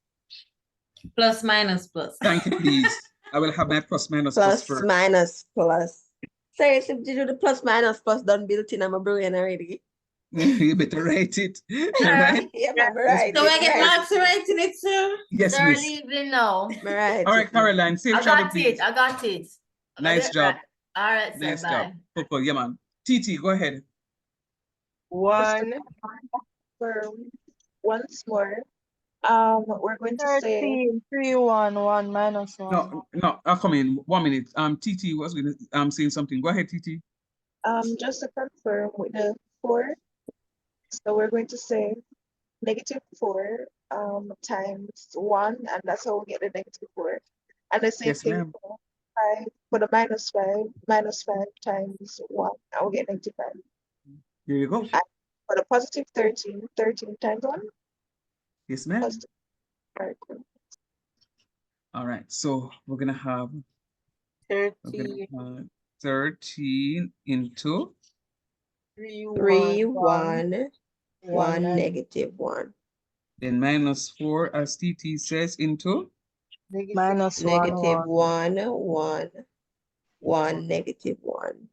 Plus minus plus. Thank you, please. I will have my plus minus Plus first. minus plus. Sorry, so did you do the plus minus plus done built in? I'm a brain already. You better write it. Right? Yeah, I'm right. So I get marks writing it, sir? Yes, Start miss. leaving now. Right. All right, Caroline, safe I travel, got please. it. I got it. I got Nice it job. right. All right, sir. Nice Bye. job. Purple, yeah, man. TT, go ahead. 1 once more. We're going to say 13 3 1 1 minus 1. No, I'll come in 1 minute. TT was going to saying something. Go ahead, TT. just to confirm with the 4. So we're going to say -4 times 1, and that's how we get the -4. And the same Yes, thing ma'am. for 5 for the -5 times 1, I will get -5. Here you go. And for the positive 13 times 1. Yes, ma'am. Positive. All right, cool. All right, so we're gonna have 13 into 3 3 1 1 -1. Then -4, as TT says, into minus 1 -1 1 1 1 -1.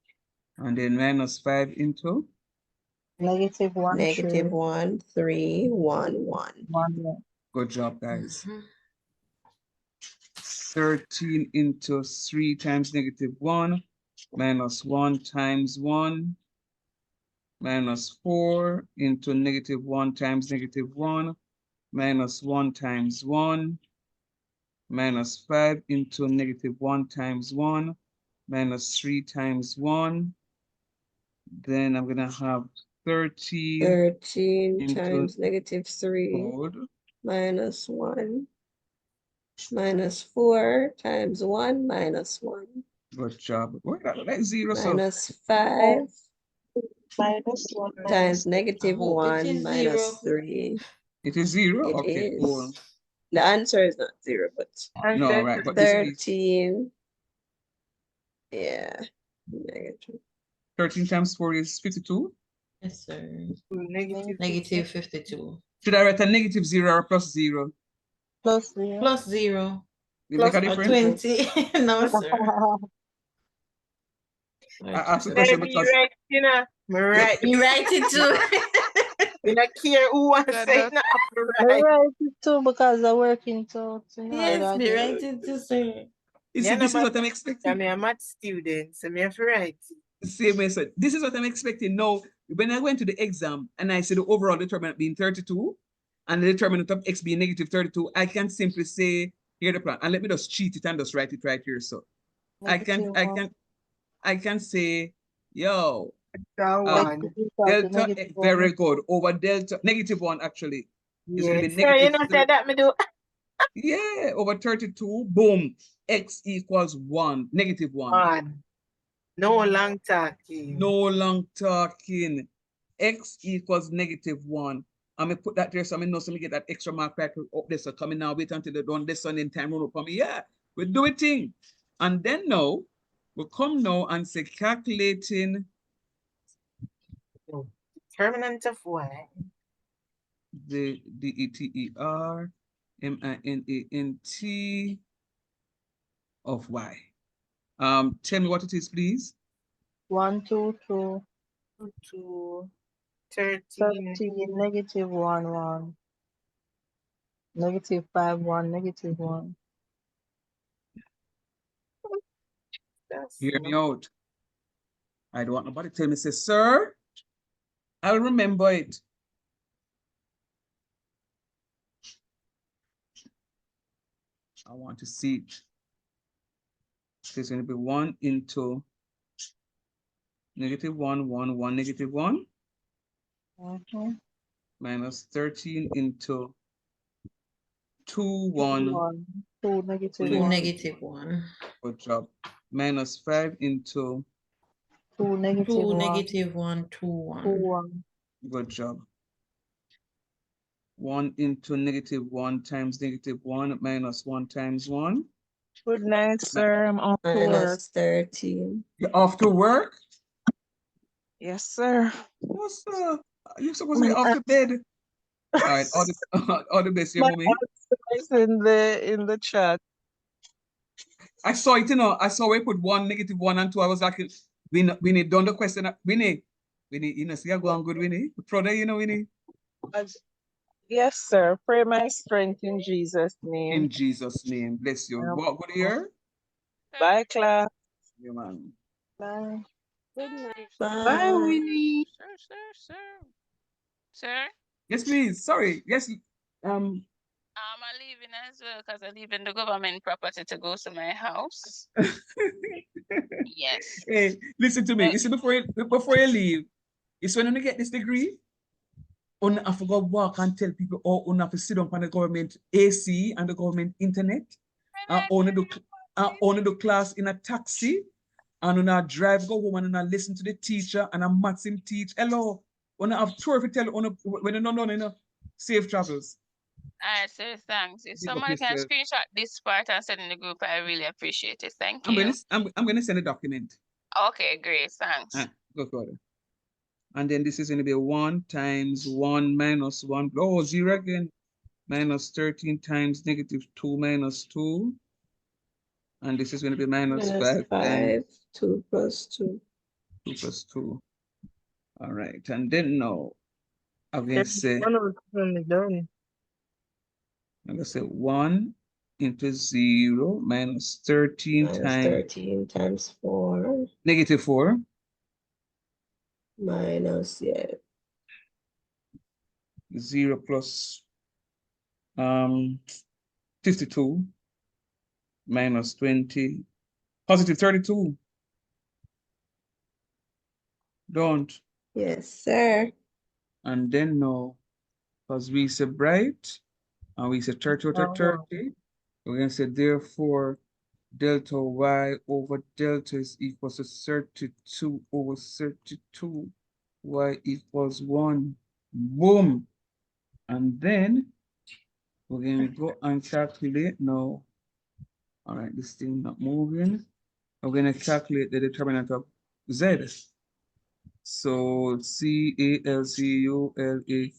and then -5 into -1 3 -1 3 1 1. 1. Good job, guys. 13 into 3 times -1 minus 1 times 1 minus 4 into -1 times -1 minus 1 times 1 minus 5 into -1 times 1 minus 3 times 1. Then I'm gonna have 13 times -3 minus 1 minus 4 times 1 minus 1. Good job. What that 0? Minus 5 Minus 1 times minus negative I hope it 1 is minus 0. 3. It is 0? It Okay, cool. is. The answer is not 0, but No, right, but this is 13. Yeah. Negative. 13 times 4 is 52. Yes, sir. Negative Negative 52. Should I write a negative 0 or plus 0? plus 0. Plus 0. Will make a Or difference? 20. No, sir. I asked the question because right, you know, right. You write it too. You don't care who wants to say no, I right. write it too because I'm working too. Yes, me write it too, sir. you see, this is what I'm expecting. I'm a math student, so me have to write it. Same way, so this is what I'm expecting. Now, when I went to the exam and I see the overall determinant being 32 and the determinant of x being negative 32, I can simply say, here the plan. And let me just cheat it and just write it right here. So I can say, yo, delta, very good, over delta, negative 1 actually. It's going to be Sir, you negative know say that me do. yeah, over 32, boom, x equals 1, negative 1. 1. No long talking. No long talking. X equals negative 1. I'm going to put that there so I know so I get that extra mark back up there. So coming now, wait until they done this one in time run up for me. Yeah, we do it thing. And then now, we'll come now and say calculating Determinant of y. the determinant of y. Tell me what it is, please. 1, 2, 2. 2, 13. 13, negative 1, 1. Negative 5, 1, negative 1. Hear me out. I don't want nobody to tell me, say, sir, I'll remember it. I want to see it. So it's going to be 1 into negative 1, 1, 1, negative 1. Minus 13 into 2, 1. 2, negative 2, 1. negative 1. Good job. Minus 5 into 2, negative 2, 1. negative 1, 2, 1. 2, 1. Good job. 1 into negative 1 times negative 1 minus 1 times 1. Good night, sir. I'm off to work. Minus 13. You're off to work? Yes, sir. What's up? You're supposed to be off to bed. All right, all the best, your My mommy. answer is in the chat. I saw it, you know. I saw we put 1, negative 1 and 2. I was like, Winnie, done the question. Winnie, you know, see, you're going good, Winnie. Proud of you, know, Winnie. Yes, sir. Pray my strength in Jesus' name. In Jesus' name, bless you. Walk good here. Bye, class. Yeah, man. Bye. Good night. Bye, Winnie. Sir? Yes, please. Sorry. Yes. I'm leaving as well because I'm leaving the government property to go to my house. Yes. Hey, listen to me. You see, before you leave, it's when you get this degree, I forgot walk and tell people, oh, you have to sit down on the government AC and the government internet. Only do class in a taxi, and I drive go home and I listen to the teacher and I maths him teach. Hello, when I have tour if you tell when you know, safe travels. I say thanks. If Big up somebody can yourself. screenshot this part and send in the group, I really appreciate it. Thank you. I'm gonna send a document. Okay, great. Thanks. Go for it. And then this is going to be 1 times 1 minus 1. Oh, 0 again. Minus 13 times negative 2 minus 2. And this is going to be minus 5. 5, 2 plus 2. 2 plus 2. All right. And then now, I'm going to say, I'm going to say 1 into 0 minus 13 minus times 13 times 4. Negative 4. Minus, 0 plus 52 minus 20. Positive 32. Don't. Yes, sir. And then now, because we say bright, and we say 30 out of 30, we're going to say therefore delta y over delta is equal to 32 over 32. y equals 1. Boom. And then we're going to go and calculate now. All right, this thing not moving. We're going to calculate the determinant of z. So CALCULA,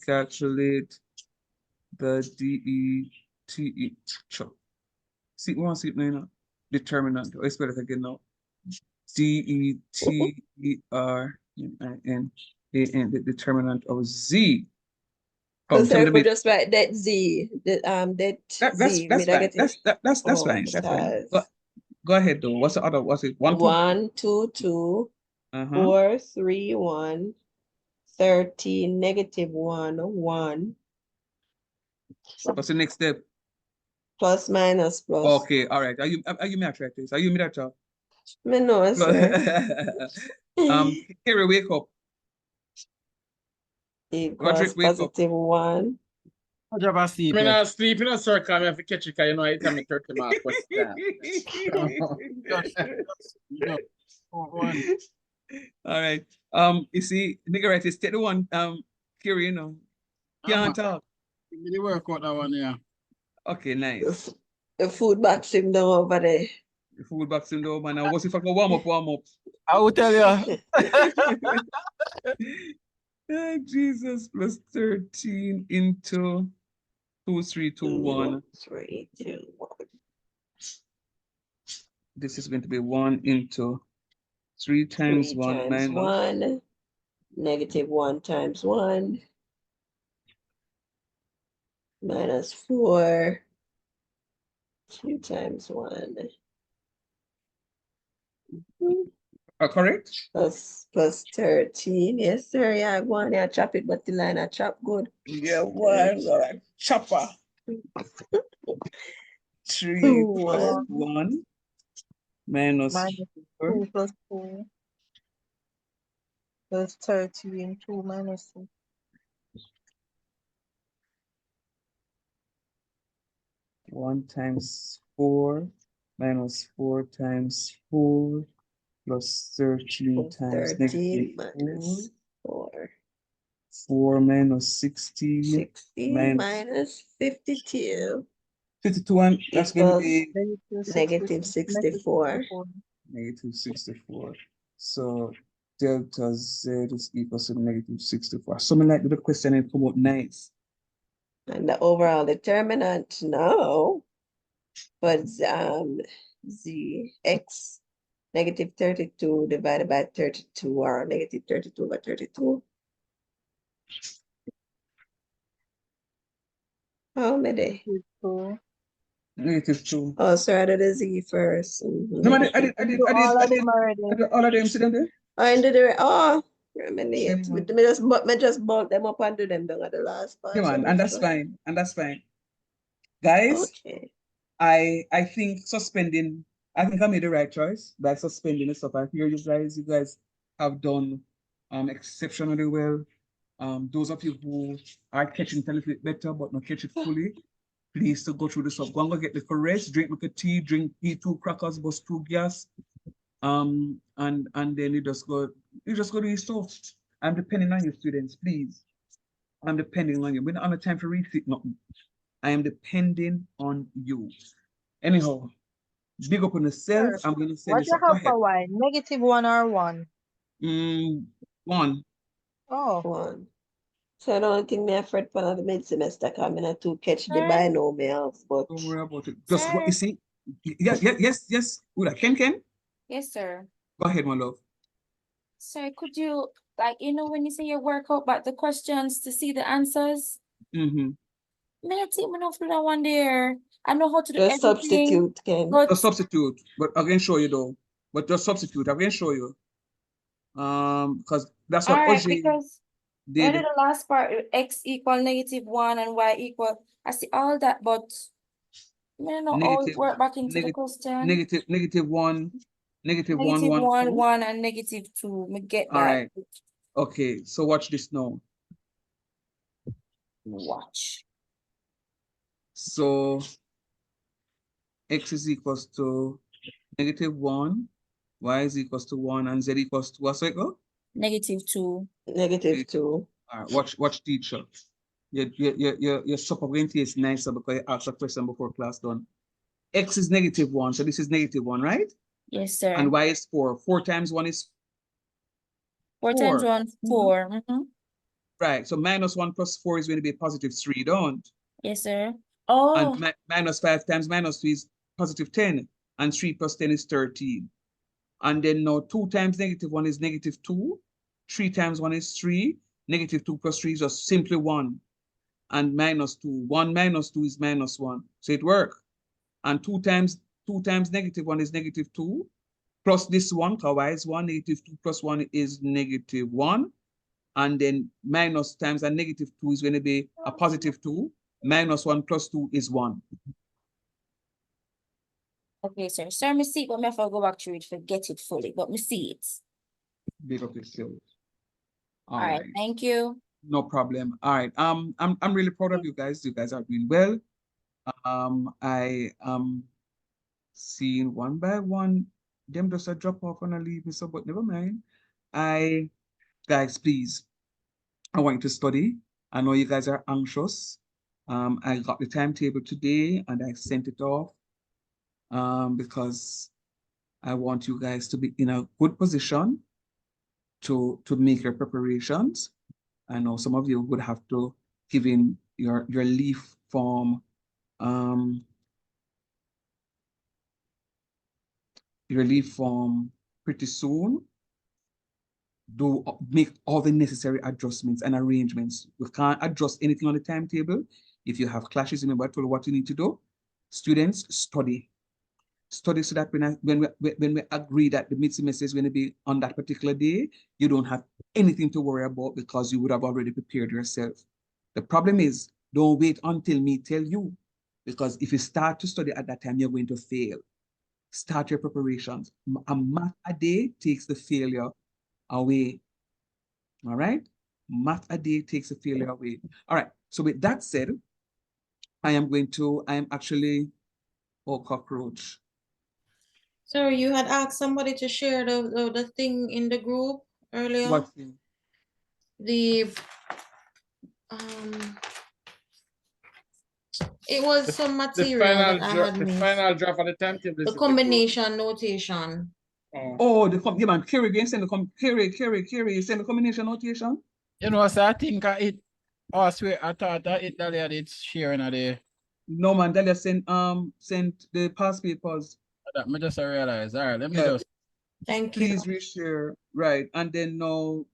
calculate the DETE. See, we want to see it now. Determinant. I spell it again now. DETERMINAN, the determinant of Z. So sir, we just write that Z, that Z. That's fine. That's Oh, fine. That's fine. stars. Go ahead though. What's the other? What's it? 1, 2, 2, 4, 3, 1, 13, negative 1, 1. What's the next step? Plus, minus, plus. Okay, all right. Are you math practice? Are you math job? Me no, sir. Here, wake up. Equals positive 1. What job I sleep? I'm not sleeping, sir. Come here to catch you, you know, I tell me 30 mark question. All right. You see, nigga, right? It's the one. Here, you know, can't talk. Did you work out that one, yeah? Okay, nice. The food box him down over there. The food box him down, man. Now, what's if I go warm up? I will tell you. Oh, Jesus, plus 13 into 2, 3, 2, 1. 3, 2, 1. This is going to be 1 into 3 times 1 times minus 1. Negative 1 times 1. Minus 4. 2 times 1. Correct? Plus 13. Yes, sir. Yeah, I go on there, chop it, but the line I chop good. Yeah, why? Chopper. 3 plus 1 minus 4. 2 plus 4 plus 13, 2 minus 2. One times 4 minus 4 times 4 plus 13 times 13 negative minus 4. 4 minus 16. 16 minus 52. 52, and that's going to be negative 64. Negative 64. So delta Z is equal to negative 64. Something like the question and come out nice. And the overall determinant, no. But Z, X, negative 32 divided by 32, or negative 32 by 32. How many? Negative 2. Oh, sorry, I did a Z first. No, I did all of them already. I did all of them, see them there? I did it. Oh, me just bulk them up and do them down at the last part. Come on, and that's fine. And that's fine. Guys, okay. I think suspending, I think I made the right choice by suspending the stuff. I hear you guys have done exceptionally well. Those of you who are catching it a little bit better but not catch it fully, please to go through the stuff. Go and go get the correct, drink with a tea, drink P2 crackers, bust 2 gas. And then you just go do your stuff. I'm depending on you, students, please. I'm depending on you. We're not on the time to read it, nothing. I am depending on you. Anyhow, big up on yourself. I'm going to send What this you up. Go have for Y? Negative 1 or 1? 1. Oh. 1. So I don't think me afraid for the mid-semester because I'm not to catch the binomials, but don't worry about it. Just what you see. Yes. Uda, Ken? Yes, sir. Go ahead, my love. Sir, could you, like, when you say you work out about the questions to see the answers? Mm-hmm. Me not take me enough do that one there. I know how to do just everything. substitute, Ken. Just substitute, but I can show you though. But just substitute, I can show you. Because that's what Alright, Oji because when I do did. the last part, X equal negative 1 and Y equal, I see all that, but I don't know how it work back into the question. Negative 1, negative 1, Negative 1, 1, 1, and negative 2. Me get that. All right. Okay, so watch this now. Watch. So X is equals to negative 1, Y is equals to 1, and Z equals to, what's it go? -2. -2. All right, watch teacher. Your supper going to taste nicer because you asked a question before class done. X is -1, so this is -1, right? Yes, sir. And Y is 4. 4 times 1 is 4 times 1, 4. Right, so -1 plus 4 is going to be +3, don't? Yes, sir. Oh. And -5 times -2 is +10, and 3 plus 10 is 13. And then now 2 times -1 is -2, 3 times 1 is 3, -2 plus 3 is just simply 1, and -2. 1 minus 2 is -1, so it works. And 2 times -1 is -2, plus this one, because Y is 1, -2 plus 1 is -1. And then minus times a -2 is going to be a +2. -1 plus 2 is 1. Okay, sir. Sir, me see it, but me have to go back through it to get it fully, but me see it. Big up yourself. All right, thank you. No problem. All right. I'm really proud of you guys. You guys are doing well. I am seeing one by one them just a drop off and I leave me, so but never mind. Guys, please, I want you to study. I know you guys are anxious. I got the timetable today and I sent it off because I want you guys to be in a good position to make your preparations. I know some of you would have to give in your leave form, pretty soon. Make all the necessary adjustments and arrangements. We can't adjust anything on the timetable. If you have clashes, remember I told you what you need to do. Students, study so that when we agree that the mid-semester is going to be on that particular day, you don't have anything to worry about because you would have already prepared yourself. The problem is, don't wait until me tell you, because if you start to study at that time, you're going to fail. Start your preparations. A math a day takes the failure away. All right? Math a day takes the failure away. All right. So with that said, I am actually, oh, cockroach. Sir, you had asked somebody to share the thing in the group earlier. What thing? It was some material that I had The missed. final draft of the timetable. The combination notation. Oh, yeah, man. Kerry, you send you send the combination notation? You know, so I think I thought that Dalia did sharing a day. No, man. Dalia sent the past papers. That me just realize. All right, let me just. Thank you. Please reshare. Right. And then now,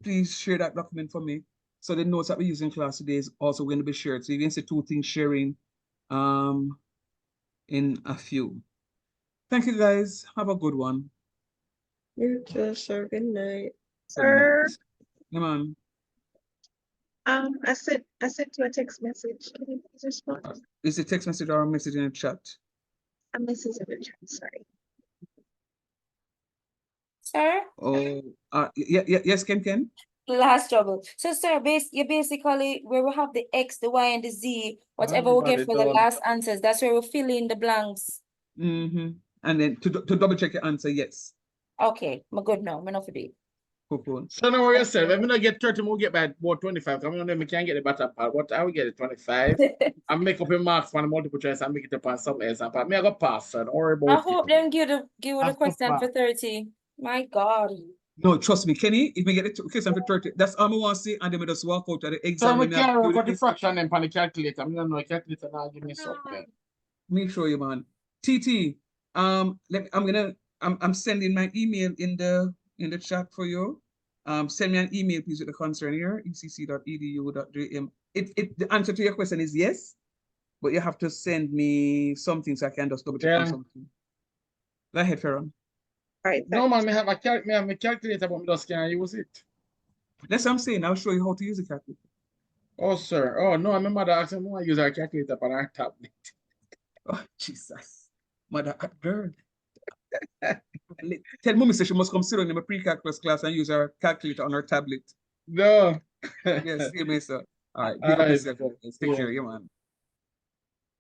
please share that document for me. So the notes that we use in class today is also going to be shared. So you can see 2 things sharing in a few. Thank you guys. Have a good one. You too, sir. Good night. Sir, Come on. I sent you a text message. Can you please respond? Is it text message or a message in the chat? A message in the chat, sorry. Sir? Oh, yes, Ken. Last trouble. So, sir, you basically, where we have the X, the Y, and the Z, whatever we get for the last answers, that's where we fill in the blanks. Mm-hmm. And then to double check your answer, yes. Okay, I'm good now. I'm enough for it. Cool. So now what you said, if we don't get 30, we'll get by about 25. Because we can't get the better part. But I will get it 25. and make up a marks for the multiple choice and make it up on some exam part. Me I go pass, so don't worry about I it. hope them give you the question for 30. My God. No, trust me, Kenny, if we get the question for 30, that's all I want to see, and then we just walk out of the exam. So we can't work out the fraction and on the calculator. I don't know the calculator now give me something. Make sure you, man. TT, I'm sending my email in the chat for you. Send me an email, please, with the concern here, ecc.edu.jm. The answer to your question is yes, but you have to send me something so I can just double check on something. Go ahead, Ferron. Right. No, man, I have a calculator, but I just can't use it. That's what I'm saying. I'll show you how to use a calculator. Oh, sir. Oh, no, my mother asked me why I use our calculator on our tablet. Oh, Jesus. Mother, girl. Tell mommy she must come sit on in my pre-calculus class and use her calculator on her tablet. No. Yes, see me, sir. All right, big up yourself. Take care, yeah, man.